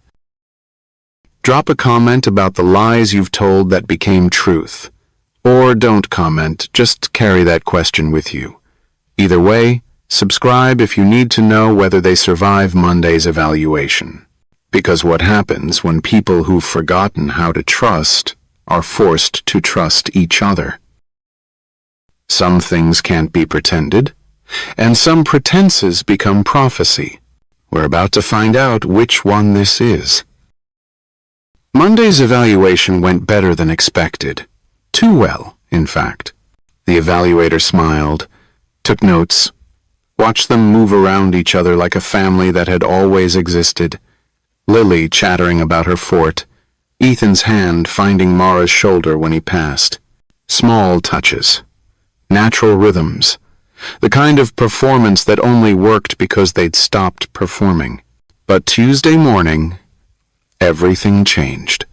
Drop a comment about the lies you've told that became truth. Or don't comment, just carry that question with you. Either way, subscribe if you need to know whether they survive Monday's evaluation. Because what happens when people who've forgotten how to trust are forced to trust each other. Some things can't be pretended, and some pretenses become prophecy. We're about to find out which one this is. Monday's evaluation went better than expected. Too well, in fact. The evaluator smiled, took notes, watched them move around each other like a family that had always existed. Lily chattering about her fort, Ethan's hand finding Mara's shoulder when he passed. Small touches, natural rhythms, the kind of performance that only worked because they'd stopped performing. But Tuesday morning, everything changed.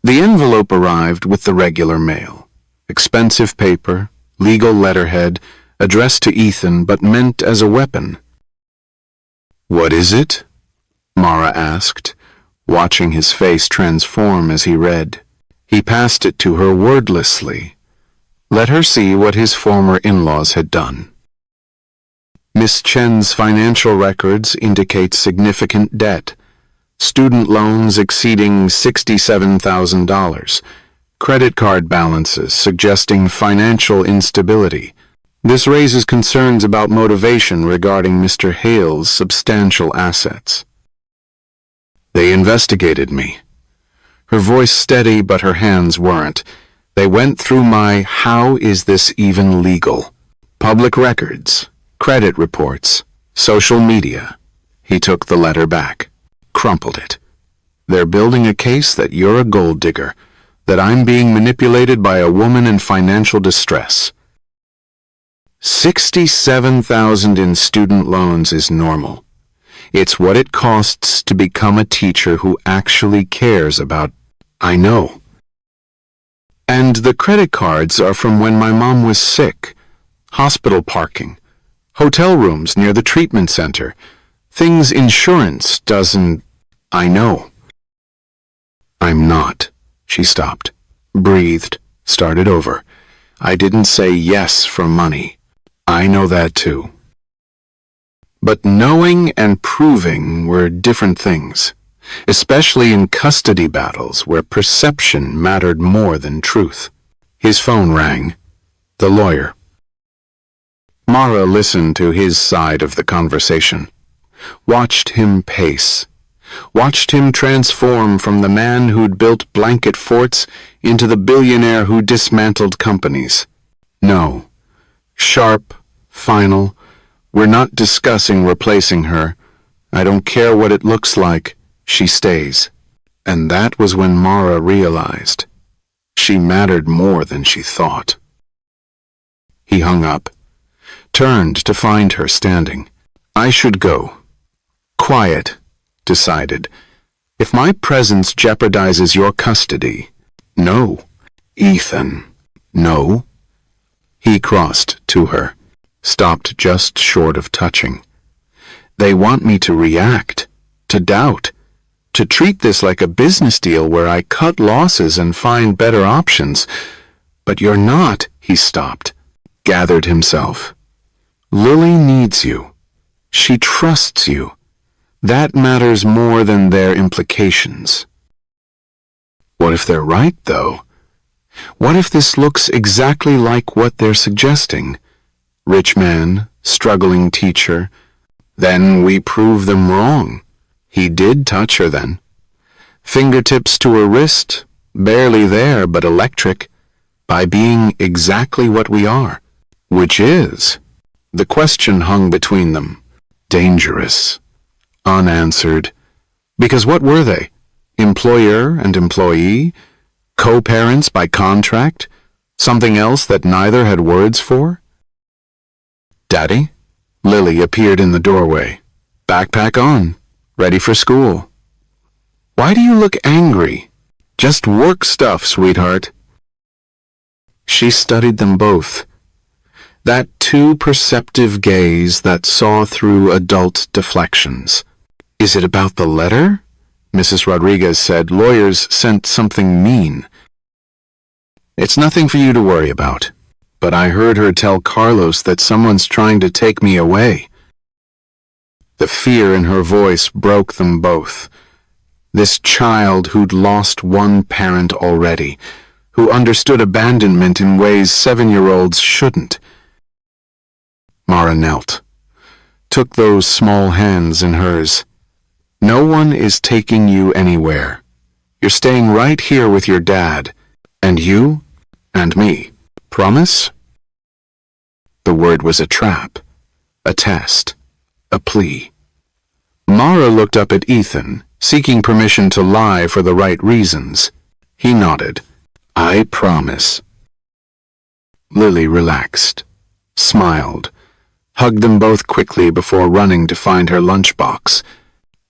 The envelope arrived with the regular mail. Expensive paper, legal letterhead, addressed to Ethan but meant as a weapon. "What is it?" Mara asked, watching his face transform as he read. He passed it to her wordlessly. Let her see what his former in-laws had done. Miss Chen's financial records indicate significant debt. Student loans exceeding $67,000. Credit card balances suggesting financial instability. This raises concerns about motivation regarding Mr. Hale's substantial assets. They investigated me. Her voice steady, but her hands weren't. They went through my "how is this even legal?" Public records, credit reports, social media. He took the letter back, crumpled it. They're building a case that you're a gold digger, that I'm being manipulated by a woman in financial distress. 67,000 in student loans is normal. It's what it costs to become a teacher who actually cares about. I know. And the credit cards are from when my mom was sick. Hospital parking. Hotel rooms near the treatment center. Things insurance doesn't. I know. I'm not. She stopped, breathed, started over. I didn't say yes for money. I know that too. But knowing and proving were different things, especially in custody battles where perception mattered more than truth. His phone rang. The lawyer. Mara listened to his side of the conversation, watched him pace, watched him transform from the man who'd built blanket forts into the billionaire who dismantled companies. No. Sharp, final. We're not discussing replacing her. I don't care what it looks like. She stays. And that was when Mara realized she mattered more than she thought. He hung up, turned to find her standing. I should go. Quiet, decided. If my presence jeopardizes your custody. No. Ethan. No. He crossed to her, stopped just short of touching. They want me to react, to doubt, to treat this like a business deal where I cut losses and find better options. But you're not, he stopped, gathered himself. Lily needs you. She trusts you. That matters more than their implications. What if they're right, though? What if this looks exactly like what they're suggesting? Rich man, struggling teacher. Then we prove them wrong. He did touch her then. Fingertips to her wrist, barely there but electric, by being exactly what we are. Which is? The question hung between them. Dangerous. Unanswered. Because what were they? Employer and employee? Co-parents by contract? Something else that neither had words for? Daddy? Lily appeared in the doorway. Backpack on. Ready for school. Why do you look angry? Just work stuff, sweetheart. She studied them both. That too perceptive gaze that saw through adult deflections. Is it about the letter? Mrs. Rodriguez said lawyers sent something mean. It's nothing for you to worry about. But I heard her tell Carlos that someone's trying to take me away. The fear in her voice broke them both. This child who'd lost one parent already, who understood abandonment in ways 7-year-olds shouldn't. Mara knelt, took those small hands in hers. No one is taking you anywhere. You're staying right here with your dad, and you, and me. Promise? The word was a trap, a test, a plea. Mara looked up at Ethan, seeking permission to lie for the right reasons. He nodded. I promise. Lily relaxed, smiled, hugged them both quickly before running to find her lunchbox.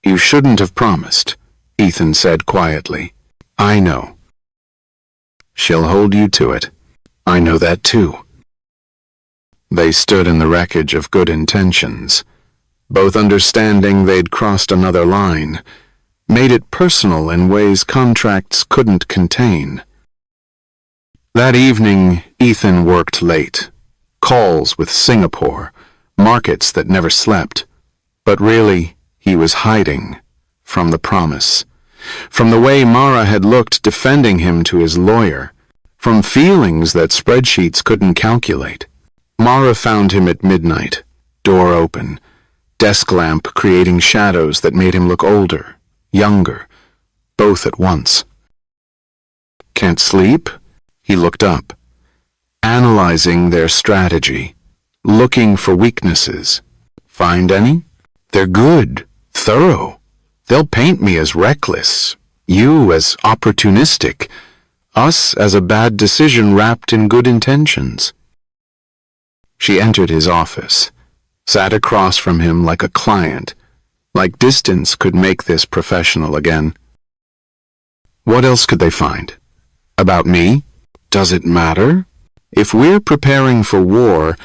You shouldn't have promised, Ethan said quietly. I know. She'll hold you to it. I know that too. They stood in the wreckage of good intentions, both understanding they'd crossed another line, made it personal in ways contracts couldn't contain. That evening, Ethan worked late. Calls with Singapore, markets that never slept. But really, he was hiding from the promise, from the way Mara had looked defending him to his lawyer, from feelings that spreadsheets couldn't calculate. Mara found him at midnight, door open, desk lamp creating shadows that made him look older, younger, both at once. Can't sleep? He looked up, analyzing their strategy, looking for weaknesses. Find any? They're good, thorough. They'll paint me as reckless, you as opportunistic, us as a bad decision wrapped in good intentions. She entered his office, sat across from him like a client, like distance could make this professional again. What else could they find? About me? Does it matter? If we're preparing for war,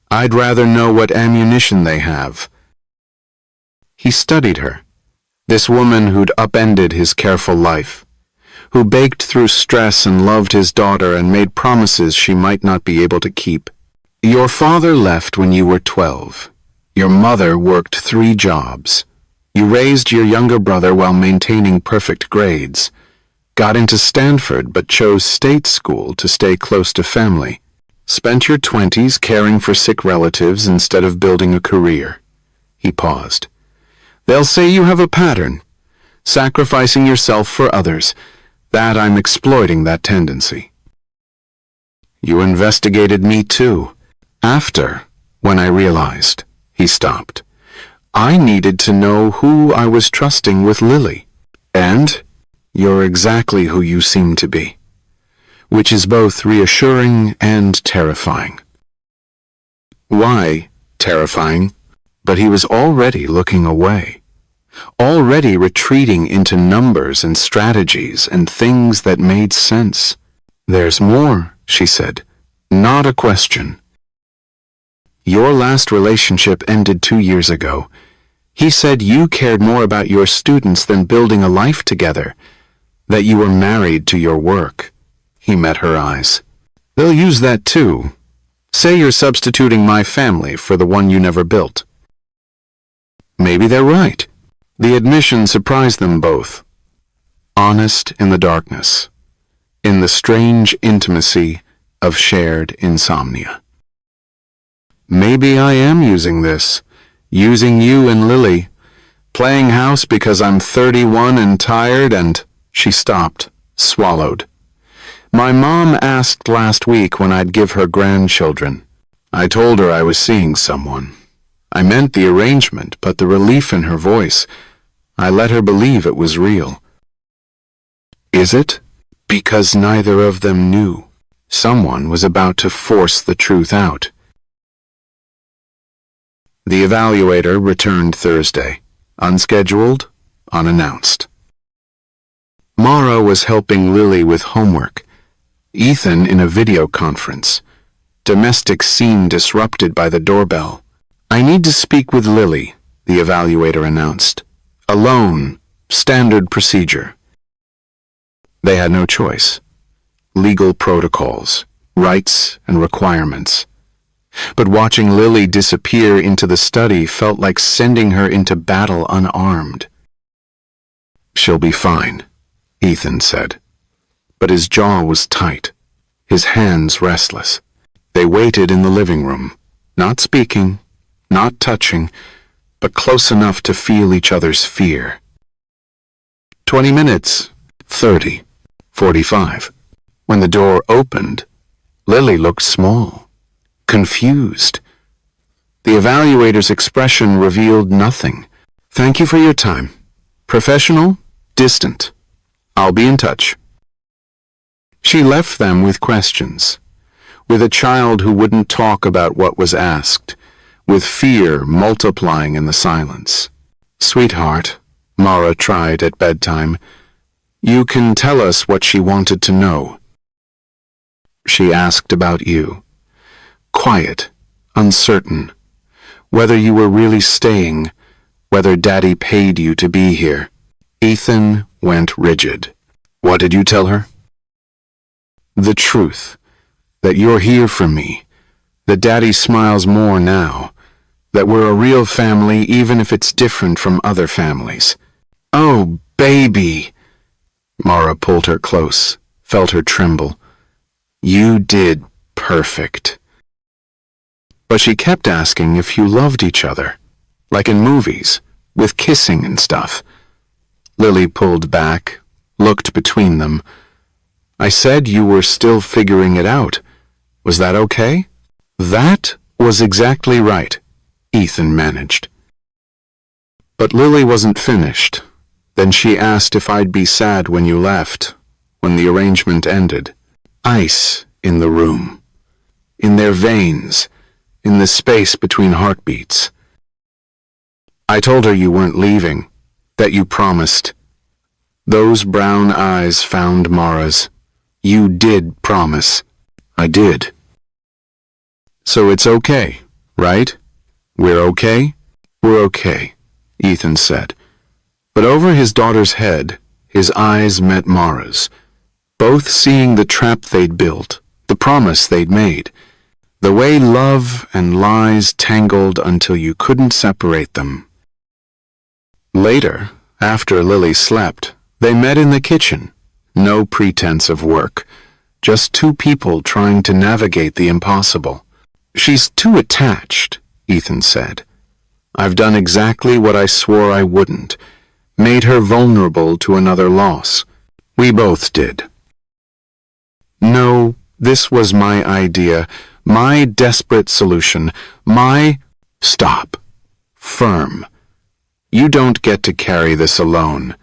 I'd rather know what ammunition they have. He studied her, this woman who'd upended his careful life, who baked through stress and loved his daughter and made promises she might not be able to keep. Your father left when you were 12. Your mother worked 3 jobs. You raised your younger brother while maintaining perfect grades. Got into Stanford but chose state school to stay close to family. Spent your 20s caring for sick relatives instead of building a career. He paused. They'll say you have a pattern, sacrificing yourself for others, that I'm exploiting that tendency. You investigated me too. After, when I realized, he stopped. I needed to know who I was trusting with Lily. And you're exactly who you seem to be, which is both reassuring and terrifying. Why terrifying? But he was already looking away, already retreating into numbers and strategies and things that made sense. There's more, she said, not a question. Your last relationship ended 2 years ago. He said you cared more about your students than building a life together, that you were married to your work. He met her eyes. They'll use that too. Say you're substituting my family for the one you never built. Maybe they're right. The admission surprised them both. Honest in the darkness, in the strange intimacy of shared insomnia. Maybe I am using this, using you and Lily, playing house because I'm 31 and tired and... She stopped, swallowed. My mom asked last week when I'd give her grandchildren. I told her I was seeing someone. I meant the arrangement, but the relief in her voice, I let her believe it was real. Is it? Because neither of them knew. Someone was about to force the truth out. The evaluator returned Thursday, unscheduled, unannounced. Mara was helping Lily with homework, Ethan in a video conference, domestic scene disrupted by the doorbell. I need to speak with Lily, the evaluator announced. Alone, standard procedure. They had no choice. Legal protocols, rights and requirements. But watching Lily disappear into the study felt like sending her into battle unarmed. "She'll be fine," Ethan said. But his jaw was tight, his hands restless. They waited in the living room, not speaking, not touching, but close enough to feel each other's fear. 20 minutes, 30, 45. When the door opened, Lily looked small, confused. The evaluator's expression revealed nothing. "Thank you for your time. Professional, distant. I'll be in touch." She left them with questions, with a child who wouldn't talk about what was asked, with fear multiplying in the silence. "Sweetheart," Mara tried at bedtime, "you can tell us what she wanted to know." She asked about you. Quiet, uncertain. Whether you were really staying, whether Daddy paid you to be here. Ethan went rigid. "What did you tell her?" "The truth. That you're here for me. That Daddy smiles more now. That we're a real family even if it's different from other families." "Oh, baby!" Mara pulled her close, felt her tremble. "You did perfect." But she kept asking if you loved each other, like in movies, with kissing and stuff. Lily pulled back, looked between them. "I said you were still figuring it out. Was that okay?" "That was exactly right," Ethan managed. But Lily wasn't finished. Then she asked if I'd be sad when you left, when the arrangement ended. Ice in the room, in their veins, in the space between heartbeats. I told her you weren't leaving, that you promised. Those brown eyes found Mara's. "You did promise." "I did." "So it's okay, right? We're okay?" "We're okay," Ethan said. But over his daughter's head, his eyes met Mara's, both seeing the trap they'd built, the promise they'd made, the way love and lies tangled until you couldn't separate them. Later, after Lily slept, they met in the kitchen. No pretense of work, just two people trying to navigate the impossible. "She's too attached," Ethan said. "I've done exactly what I swore I wouldn't, made her vulnerable to another loss. We both did." "No, this was my idea, my desperate solution, my—" "Stop. Firm. You don't get to carry this alone.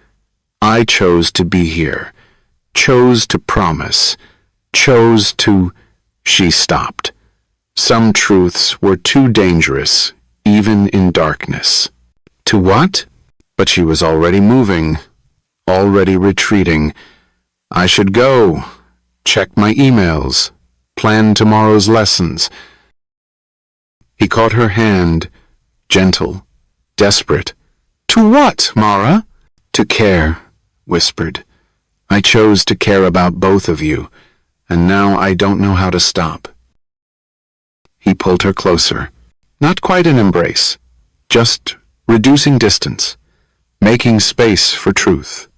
I chose to be here, chose to promise, chose to—" She stopped. Some truths were too dangerous, even in darkness. "To what?" But she was already moving, already retreating. "I should go, check my emails, plan tomorrow's lessons." He caught her hand, gentle, desperate. "To what, Mara?" "To care," whispered. "I chose to care about both of you, and now I don't know how to stop." He pulled her closer. Not quite an embrace, just reducing distance, making space for truth.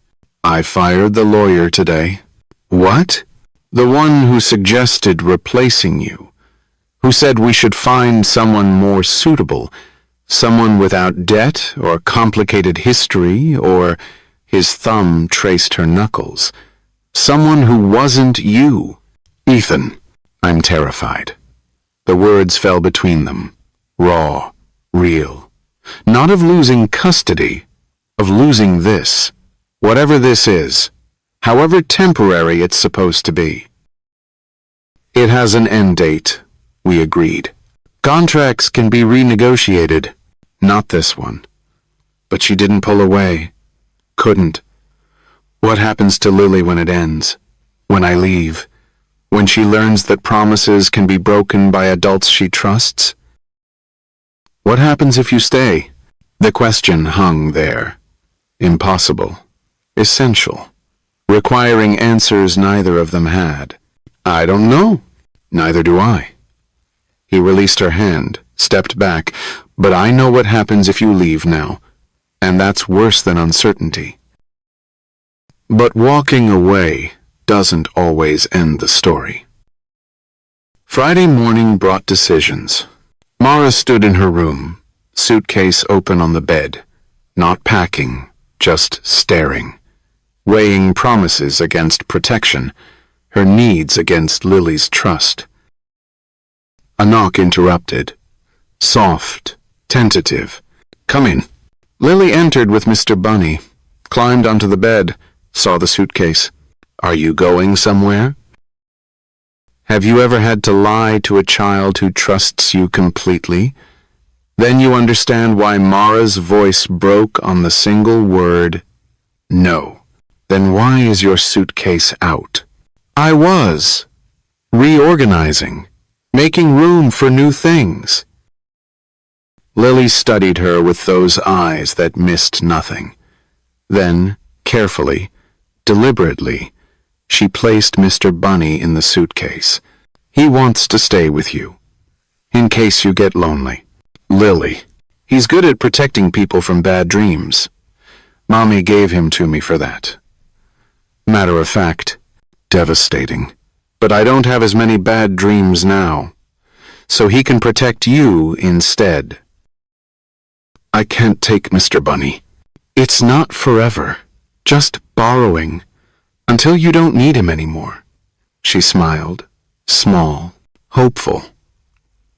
"I fired the lawyer today." "What?" "The one who suggested replacing you, who said we should find someone more suitable, someone without debt or complicated history or—" his thumb traced her knuckles. "Someone who wasn't you." "Ethan, I'm terrified." The words fell between them, raw, real. Not of losing custody, of losing this, whatever this is, however temporary it's supposed to be. "It has an end date," we agreed. "Contracts can be renegotiated." Not this one. But she didn't pull away. Couldn't. What happens to Lily when it ends? When I leave? When she learns that promises can be broken by adults she trusts? What happens if you stay? The question hung there. Impossible. Essential. Requiring answers neither of them had. "I don't know." "Neither do I." He released her hand, stepped back. But I know what happens if you leave now, and that's worse than uncertainty. But walking away doesn't always end the story. Friday morning brought decisions. Mara stood in her room, suitcase open on the bed, not packing, just staring, weighing promises against protection, her needs against Lily's trust. A knock interrupted. Soft, tentative. "Come in." Lily entered with Mr. Bunny, climbed onto the bed, saw the suitcase. "Are you going somewhere?" Have you ever had to lie to a child who trusts you completely? Then you understand why Mara's voice broke on the single word, no. Then why is your suitcase out? I was. Reorganizing. Making room for new things. Lily studied her with those eyes that missed nothing. Then, carefully, deliberately, she placed Mr. Bunny in the suitcase. He wants to stay with you, in case you get lonely. Lily. He's good at protecting people from bad dreams. Mommy gave him to me for that. Matter of fact, devastating. But I don't have as many bad dreams now, so he can protect you instead. I can't take Mr. Bunny. It's not forever, just borrowing, until you don't need him anymore. She smiled, small, hopeful,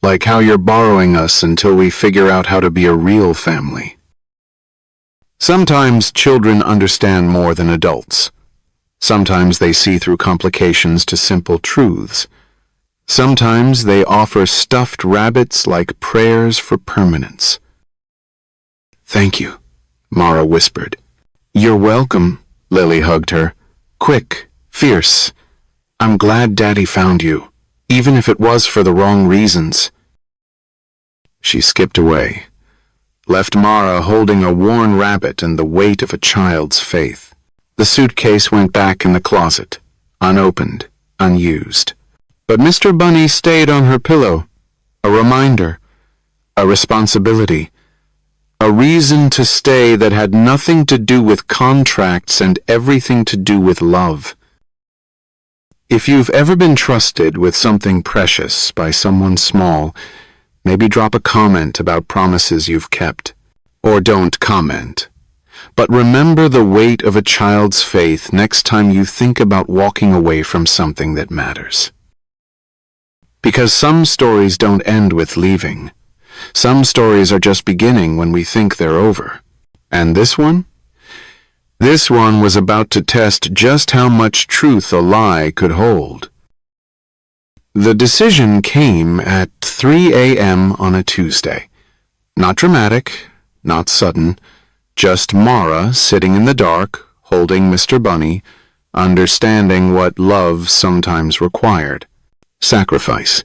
like how you're borrowing us until we figure out how to be a real family. Sometimes children understand more than adults. Sometimes they see through complications to simple truths. Sometimes they offer stuffed rabbits like prayers for permanence. Thank you, Mara whispered. You're welcome, Lily hugged her. Quick, fierce. I'm glad Daddy found you, even if it was for the wrong reasons. She skipped away, left Mara holding a worn rabbit and the weight of a child's faith. The suitcase went back in the closet, unopened, unused. But Mr. Bunny stayed on her pillow, a reminder, a responsibility, a reason to stay that had nothing to do with contracts and everything to do with love. If you've ever been trusted with something precious by someone small, maybe drop a comment about promises you've kept. Or don't comment. But remember the weight of a child's faith next time you think about walking away from something that matters. Because some stories don't end with leaving. Some stories are just beginning when we think they're over. And this one? This one was about to test just how much truth a lie could hold. The decision came at 3 a.m. on a Tuesday. Not dramatic, not sudden, just Mara sitting in the dark, holding Mr. Bunny, understanding what love sometimes required. Sacrifice.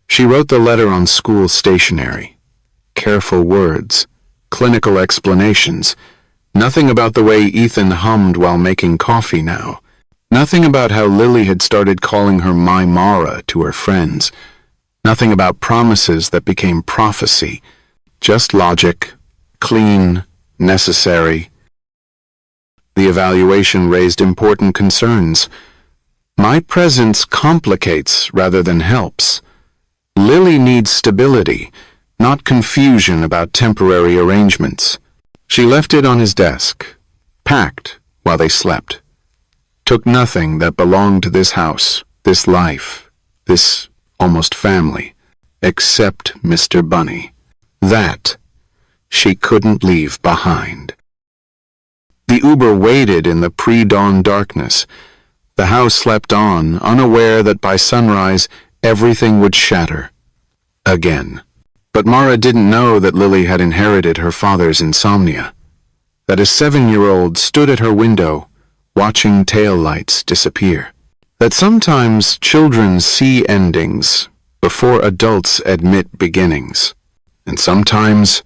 She wrote the letter on school stationery. Careful words, clinical explanations, nothing about the way Ethan hummed while making coffee now. Nothing about how Lily had started calling her my Mara to her friends. Nothing about promises that became prophecy. Just logic, clean, necessary. The evaluation raised important concerns. My presence complicates rather than helps. Lily needs stability, not confusion about temporary arrangements. She left it on his desk, packed while they slept. Took nothing that belonged to this house, this life, this almost family, except Mr. Bunny. That she couldn't leave behind. The Uber waited in the pre-dawn darkness. The house slept on, unaware that by sunrise everything would shatter. Again. But Mara didn't know that Lily had inherited her father's insomnia. That a 7-year-old stood at her window, watching taillights disappear. That sometimes children see endings before adults admit beginnings. And sometimes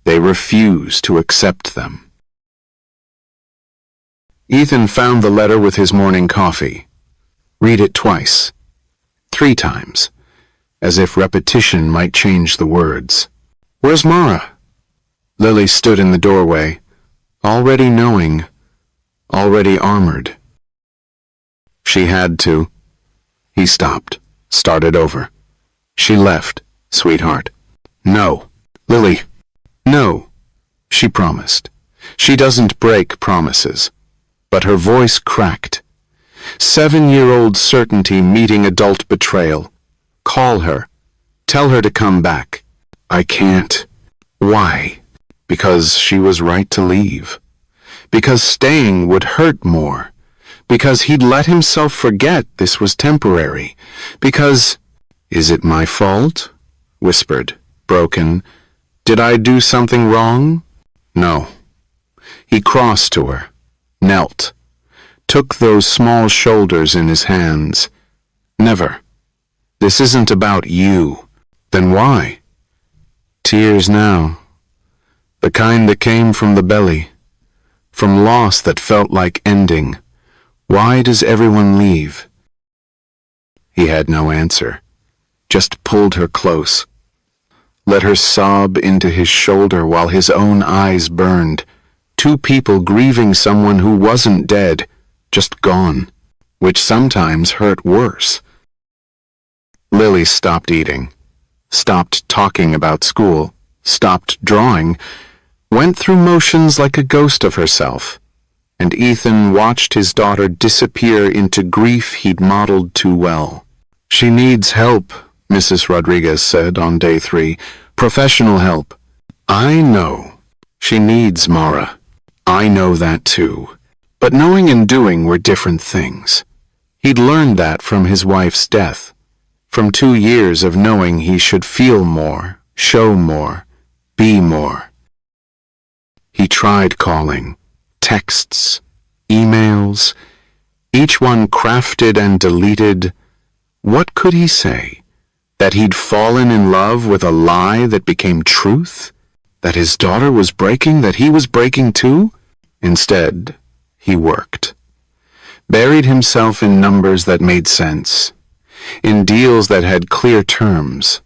they refuse to accept them. Ethan found the letter with his morning coffee. Read it twice. 3 times. as if repetition might change the words. "Where's Mara?" Lily stood in the doorway, already knowing, already armored. She had to. He stopped, started over. "She left, sweetheart." "No." "Lily." "No," she promised. She doesn't break promises. But her voice cracked. 7-year-old certainty meeting adult betrayal. "Call her. Tell her to come back." "I can't." "Why?" Because she was right to leave. Because staying would hurt more. Because he'd let himself forget this was temporary. Because... "Is it my fault?" whispered, broken. "Did I do something wrong?" "No." He crossed to her, knelt, took those small shoulders in his hands. "Never. This isn't about you." "Then why?" Tears now. The kind that came from the belly, from loss that felt like ending. Why does everyone leave? He had no answer, just pulled her close, let her sob into his shoulder while his own eyes burned. Two people grieving someone who wasn't dead, just gone, which sometimes hurt worse. Lily stopped eating, stopped talking about school, stopped drawing, went through motions like a ghost of herself, and Ethan watched his daughter disappear into grief he'd modeled too well. "She needs help," Mrs. Rodriguez said on day 3. "Professional help." "I know. She needs Mara. I know that too." But knowing and doing were different things. He'd learned that from his wife's death, from 2 years of knowing he should feel more, show more, be more. He tried calling, texts, emails, each one crafted and deleted. What could he say? That he'd fallen in love with a lie that became truth? That his daughter was breaking, that he was breaking too? Instead, he worked. Buried himself in numbers that made sense, in deals that had clear terms,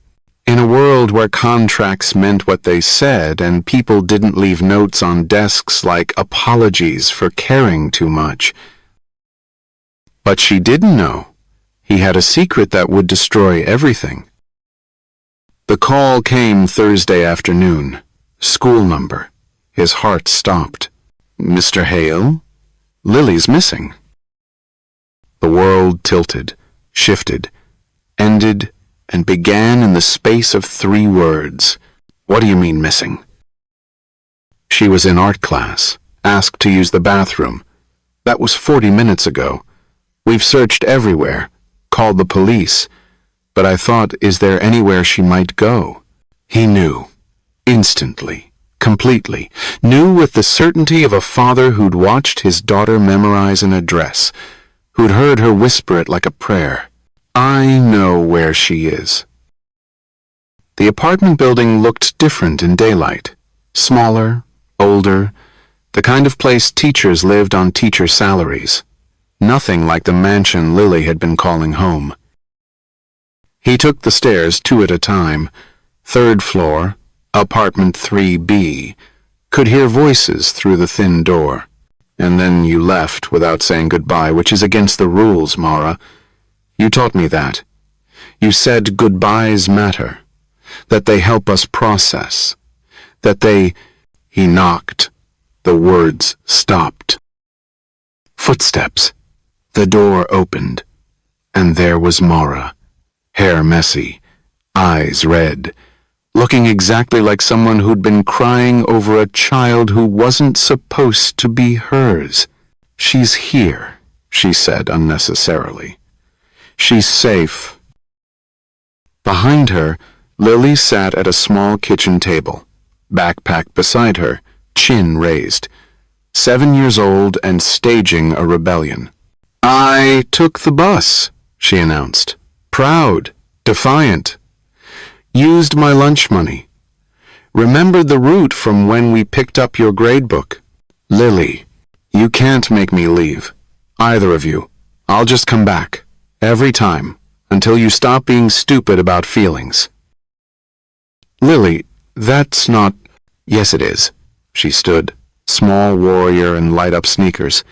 in a world where contracts meant what they said and people didn't leave notes on desks like apologies for caring too much. But she didn't know. He had a secret that would destroy everything. The call came Thursday afternoon. School number. His heart stopped. "Mr. Hale? Lily's missing." The world tilted, shifted, ended, and began in the space of 3 words. "What do you mean missing?" She was in art class, asked to use the bathroom. That was 40 minutes ago. We've searched everywhere, called the police, but I thought, is there anywhere she might go? He knew, instantly, completely, knew with the certainty of a father who'd watched his daughter memorize an address, who'd heard her whisper it like a prayer. "I know where she is." The apartment building looked different in daylight. Smaller, older, the kind of place teachers lived on teacher salaries. Nothing like the mansion Lily had been calling home. He took the stairs 2 at a time. 3rd floor, apartment 3B, could hear voices through the thin door. "And then you left without saying goodbye, which is against the rules, Mara. You taught me that. You said goodbyes matter, that they help us process, that they..." He knocked. The words stopped. Footsteps. The door opened, and there was Mara, hair messy, eyes red, looking exactly like someone who'd been crying over a child who wasn't supposed to be hers. "She's here," she said unnecessarily. "She's safe." Behind her, Lily sat at a small kitchen table, backpack beside her, chin raised, 7 years old and staging a rebellion. "I took the bus," she announced, proud, defiant. "Used my lunch money. Remembered the route from when we picked up your gradebook." "Lily, you can't make me leave. Either of you. I'll just come back. Every time. until you stop being stupid about feelings. Lily, that's not... Yes, it is. She stood, small warrior in light-up sneakers.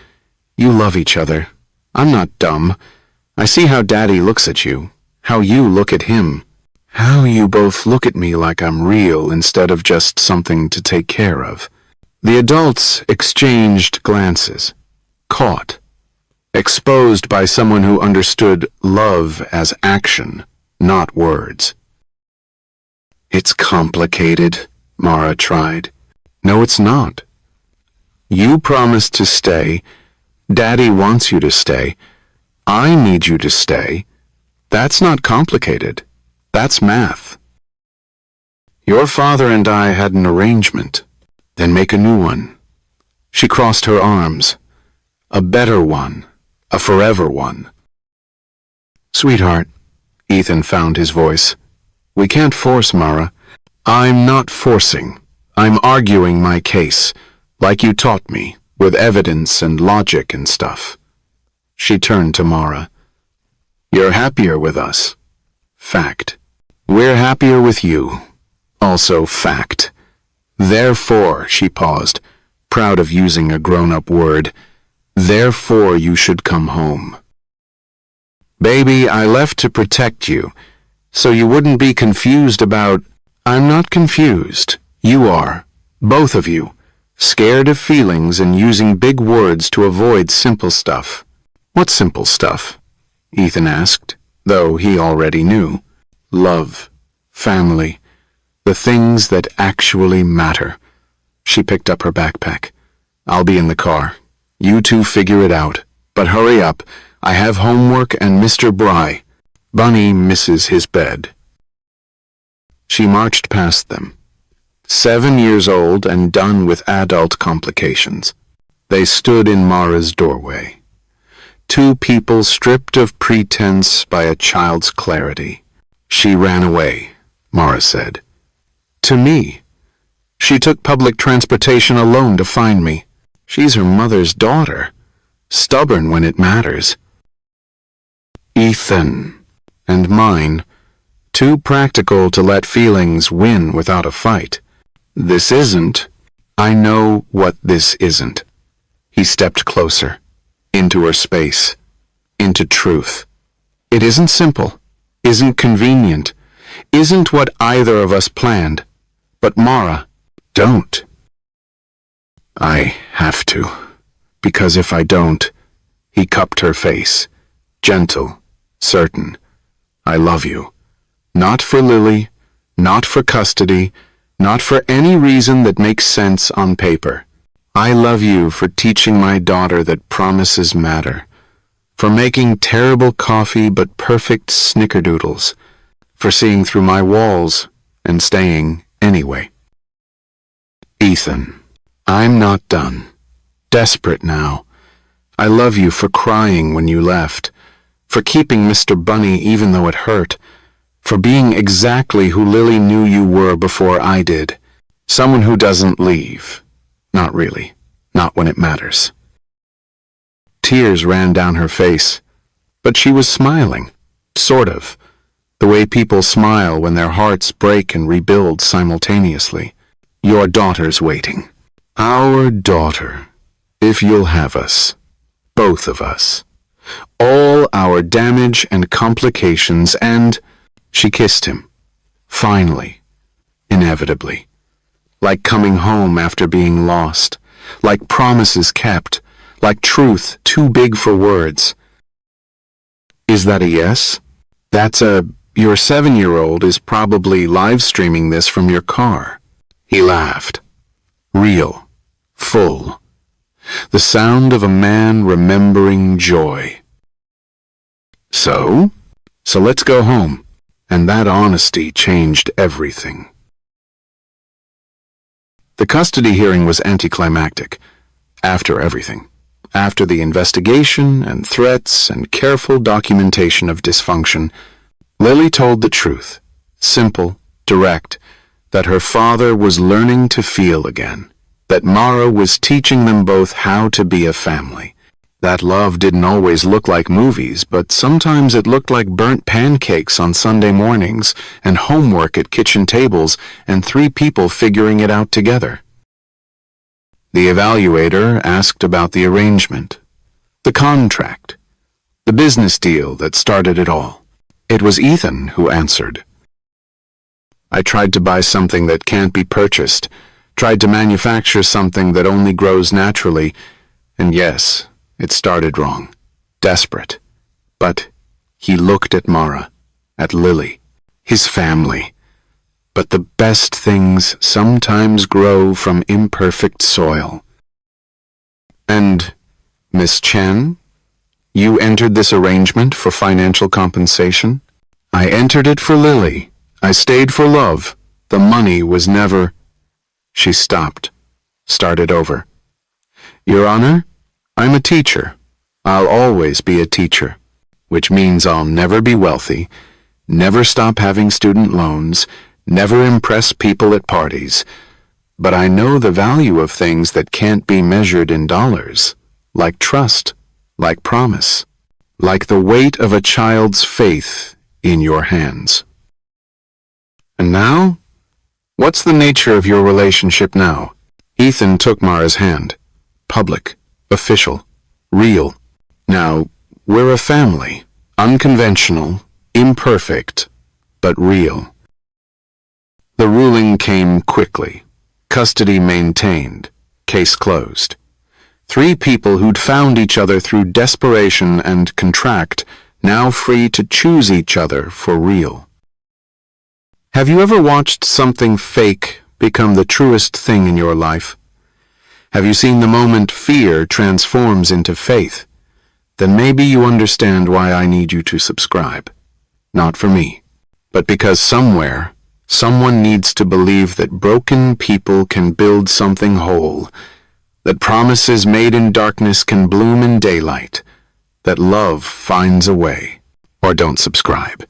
You love each other. I'm not dumb. I see how Daddy looks at you, how you look at him, how you both look at me like I'm real instead of just something to take care of. The adults exchanged glances, caught, exposed by someone who understood love as action, not words. It's complicated, Mara tried. No, it's not. You promised to stay. Daddy wants you to stay. I need you to stay. That's not complicated. That's math. Your father and I had an arrangement. Then make a new one. She crossed her arms. A better one. A forever one. Sweetheart, Ethan found his voice. We can't force Mara. I'm not forcing. I'm arguing my case, like you taught me, with evidence and logic and stuff. She turned to Mara. You're happier with us. Fact. We're happier with you. Also fact. Therefore, she paused, proud of using a grown-up word, therefore you should come home. Baby, I left to protect you, so you wouldn't be confused about... I'm not confused. You are. Both of you. Scared of feelings and using big words to avoid simple stuff. What simple stuff? Ethan asked, though he already knew. Love. Family. The things that actually matter. She picked up her backpack. I'll be in the car. You two figure it out. But hurry up. I have homework and Mr. Bry. Bunny misses his bed. She marched past them. 7 years old and done with adult complications. They stood in Mara's doorway. Two people stripped of pretense by a child's clarity. She ran away, Mara said. To me. She took public transportation alone to find me. She's her mother's daughter. Stubborn when it matters. Ethan. And mine. Too practical to let feelings win without a fight. This isn't. I know what this isn't. He stepped closer. Into her space. Into truth. It isn't simple. Isn't convenient. Isn't what either of us planned. But Mara, don't. I have to. Because if I don't... He cupped her face. Gentle. Certain. I love you. Not for Lily. Not for custody. Not for any reason that makes sense on paper. I love you for teaching my daughter that promises matter. For making terrible coffee but perfect snickerdoodles. For seeing through my walls and staying anyway. Ethan, I'm not done. Desperate now. I love you for crying when you left. For keeping Mr. Bunny even though it hurt. For being exactly who Lily knew you were before I did. Someone who doesn't leave. Not really. Not when it matters. Tears ran down her face. But she was smiling. Sort of. The way people smile when their hearts break and rebuild simultaneously. Your daughter's waiting. Our daughter. If you'll have us. Both of us. All our damage and complications and... She kissed him. Finally. Inevitably. Like coming home after being lost. Like promises kept. Like truth too big for words. Is that a yes? That's a... Your 7-year-old is probably live-streaming this from your car. He laughed. Real. Full. The sound of a man remembering joy. So let's go home. And that honesty changed everything. The custody hearing was anticlimactic. After everything. After the investigation and threats and careful documentation of dysfunction, Lily told the truth, simple, direct, that her father was learning to feel again, that Mara was teaching them both how to be a family. That love didn't always look like movies, but sometimes it looked like burnt pancakes on Sunday mornings and homework at kitchen tables and 3 people figuring it out together. The evaluator asked about the arrangement, the contract, the business deal that started it all. It was Ethan who answered. I tried to buy something that can't be purchased, tried to manufacture something that only grows naturally, and yes, it started wrong, desperate. But he looked at Mara, at Lily, his family. But the best things sometimes grow from imperfect soil. And, Miss Chen, you entered this arrangement for financial compensation? I entered it for Lily. I stayed for love. The money was never... She stopped, started over. Your Honor, I'm a teacher. I'll always be a teacher, which means I'll never be wealthy, never stop having student loans, never impress people at parties. But I know the value of things that can't be measured in dollars, like trust, like promise, like the weight of a child's faith in your hands. And now? What's the nature of your relationship now? Ethan took Mara's hand. Public, official, real. Now, we're a family, unconventional, imperfect, but real. The ruling came quickly. Custody maintained. Case closed. 3 people who'd found each other through desperation and contract, now free to choose each other for real. Have you ever watched something fake become the truest thing in your life? Have you seen the moment fear transforms into faith? Then maybe you understand why I need you to subscribe. Not for me, but because somewhere, someone needs to believe that broken people can build something whole, that promises made in darkness can bloom in daylight, that love finds a way. Or don't subscribe.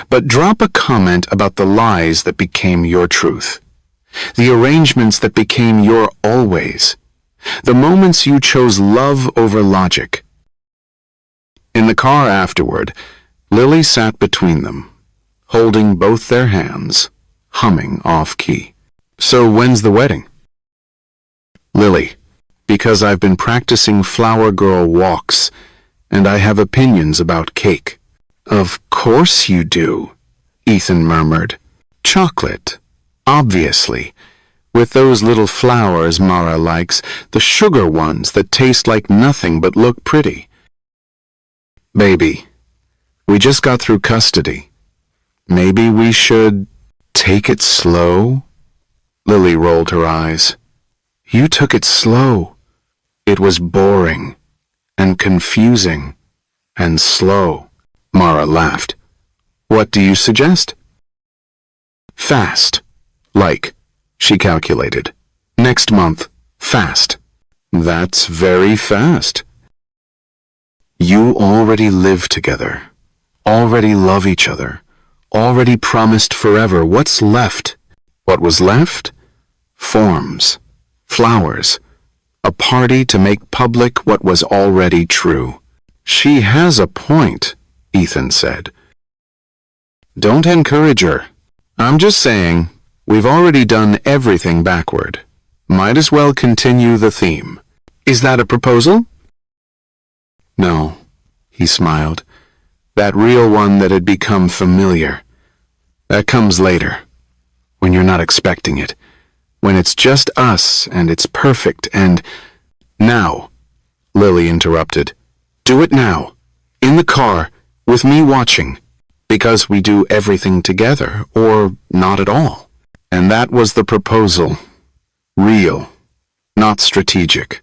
But drop a comment about the lies that became your truth, the arrangements that became your always, the moments you chose love over logic. In the car afterward, Lily sat between them, holding both their hands, humming off-key. So when's the wedding? Lily, because I've been practicing flower girl walks, and I have opinions about cake. Of course you do, Ethan murmured. Chocolate, obviously, with those little flowers Mara likes, the sugar ones that taste like nothing but look pretty. Baby, we just got through custody. Maybe we should take it slow? Lily rolled her eyes. You took it slow. It was boring, and confusing, and slow. Mara laughed. What do you suggest? Fast. Like, she calculated. Next month, fast. That's very fast. You already live together, already love each other, already promised forever. What's left? What was left? Forms, flowers, a party to make public what was already true. She has a point, Ethan said. Don't encourage her. I'm just saying, we've already done everything backward. Might as well continue the theme. Is that a proposal? No, he smiled. That real one that had become familiar. That comes later, when you're not expecting it, when it's just us and it's perfect and... Now, Lily interrupted. Do it now, in the car, with me watching, because we do everything together, or not at all. And that was the proposal. Real, not strategic.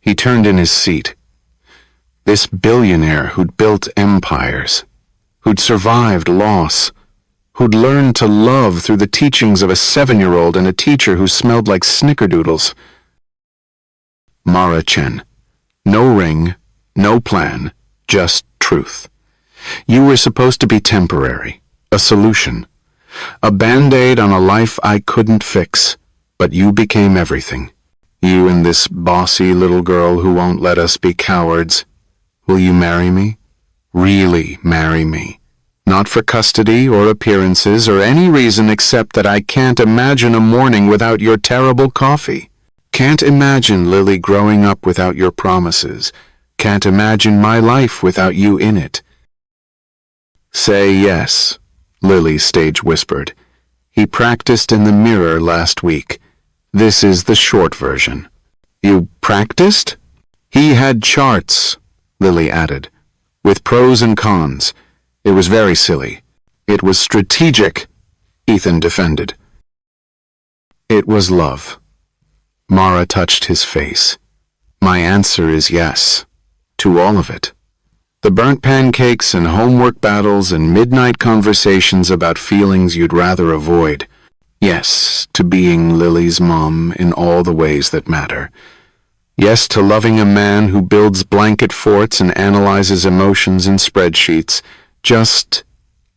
He turned in his seat. This billionaire who'd built empires, who'd survived loss, who'd learned to love through the teachings of a 7-year-old and a teacher who smelled like snickerdoodles. Mara Chen. No ring, no plan, just truth. You were supposed to be temporary, a solution, a band-aid on a life I couldn't fix, but you became everything. You and this bossy little girl who won't let us be cowards. Will you marry me? Really marry me? Not for custody or appearances or any reason except that I can't imagine a morning without your terrible coffee. Can't imagine Lily growing up without your promises. Can't imagine my life without you in it. Say yes, Lily stage whispered. He practiced in the mirror last week. This is the short version. You practiced? He had charts, Lily added, with pros and cons. It was very silly. It was strategic, Ethan defended. It was love. Mara touched his face. My answer is yes, to all of it. The burnt pancakes and homework battles and midnight conversations about feelings you'd rather avoid. Yes, to being Lily's mom in all the ways that matter. Yes, to loving a man who builds blanket forts and analyzes emotions in spreadsheets. Just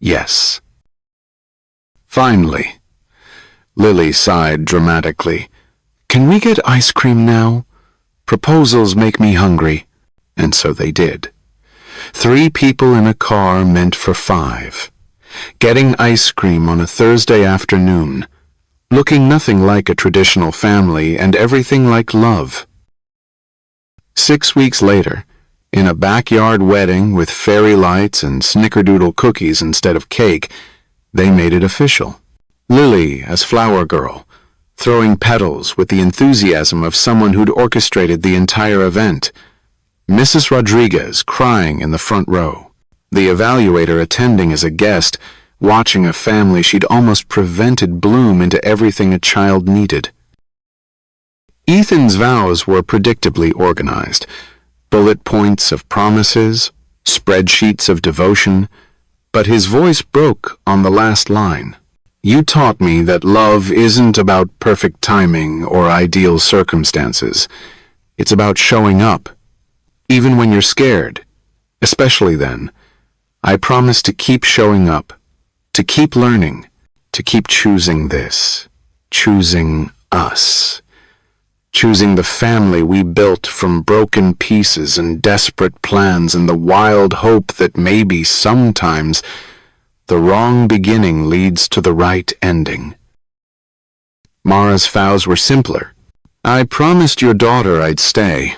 yes. Finally, Lily sighed dramatically. Can we get ice cream now? Proposals make me hungry. And so they did. 3 people in a car meant for 5. Getting ice cream on a Thursday afternoon. Looking nothing like a traditional family and everything like love. 6 weeks later, in a backyard wedding with fairy lights and snickerdoodle cookies instead of cake, they made it official. Lily as flower girl, throwing petals with the enthusiasm of someone who'd orchestrated the entire event. Mrs. Rodriguez crying in the front row. The evaluator attending as a guest, watching a family she'd almost prevented bloom into everything a child needed. Ethan's vows were predictably organized. Bullet points of promises, spreadsheets of devotion, but his voice broke on the last line. You taught me that love isn't about perfect timing or ideal circumstances. It's about showing up, even when you're scared, especially then. I promise to keep showing up, to keep learning, to keep choosing this, choosing us. Choosing the family we built from broken pieces and desperate plans and the wild hope that maybe sometimes the wrong beginning leads to the right ending. Mara's vows were simpler. I promised your daughter I'd stay.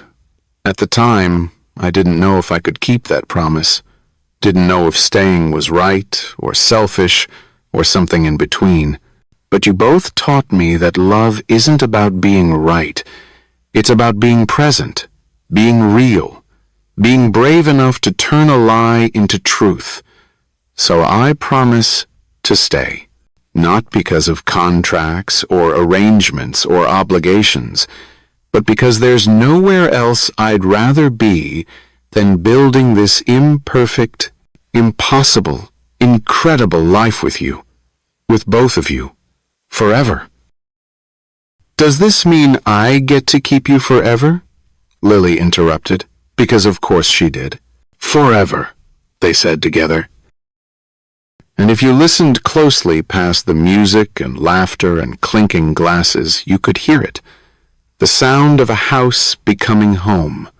At the time, I didn't know if I could keep that promise. Didn't know if staying was right or selfish or something in between. But you both taught me that love isn't about being right. It's about being present, being real, being brave enough to turn a lie into truth. So I promise to stay, not because of contracts or arrangements or obligations, but because there's nowhere else I'd rather be than building this imperfect, impossible, incredible life with you, with both of you. Forever. Does this mean I get to keep you forever? Lily interrupted, because of course she did. Forever, they said together. And if you listened closely past the music and laughter and clinking glasses, you could hear it. The sound of a house becoming home,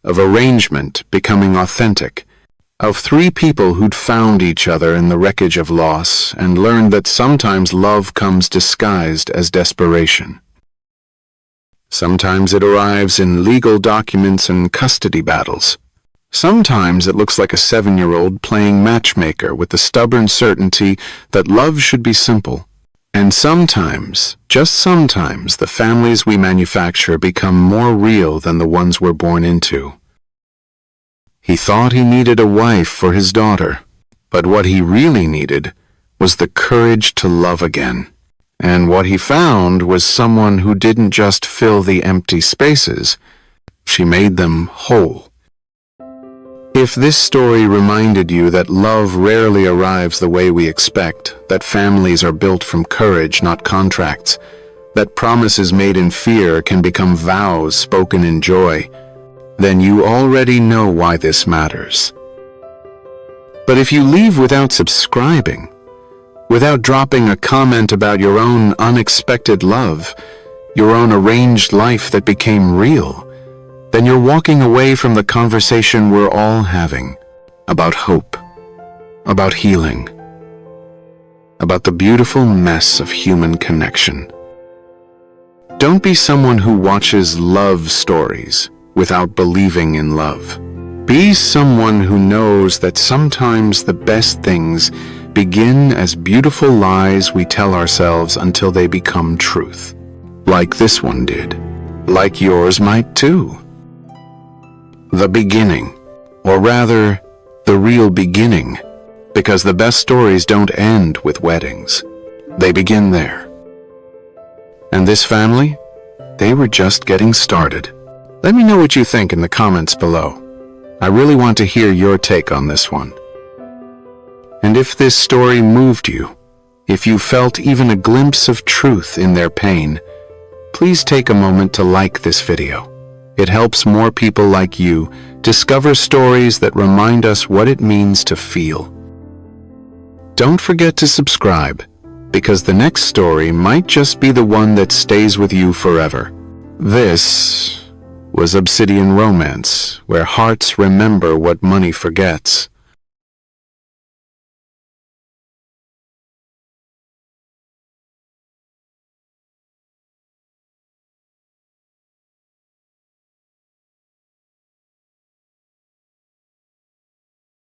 of arrangement becoming authentic, of 3 people who'd found each other in the wreckage of loss and learned that sometimes love comes disguised as desperation. Sometimes it arrives in legal documents and custody battles. Sometimes it looks like a 7-year-old playing matchmaker with the stubborn certainty that love should be simple. And sometimes, just sometimes, the families we manufacture become more real than the ones we're born into. He thought he needed a wife for his daughter, but what he really needed was the courage to love again. And what he found was someone who didn't just fill the empty spaces, she made them whole. If this story reminded you that love rarely arrives the way we expect, that families are built from courage, not contracts, that promises made in fear can become vows spoken in joy, then you already know why this matters. But if you leave without subscribing, without dropping a comment about your own unexpected love, your own arranged life that became real, then you're walking away from the conversation we're all having about hope, about healing, about the beautiful mess of human connection. Don't be someone who watches love stories without believing in love. Be someone who knows that sometimes the best things begin as beautiful lies we tell ourselves until they become truth. Like this one did. Like yours might too. The beginning, or rather, the real beginning, because the best stories don't end with weddings. They begin there. And this family? They were just getting started. Let me know what you think in the comments below. I really want to hear your take on this one. And if this story moved you, if you felt even a glimpse of truth in their pain, please take a moment to like this video. It helps more people like you discover stories that remind us what it means to feel. Don't forget to subscribe, because the next story might just be the one that stays with you forever. This was Obsidian Romance, where hearts remember what money forgets.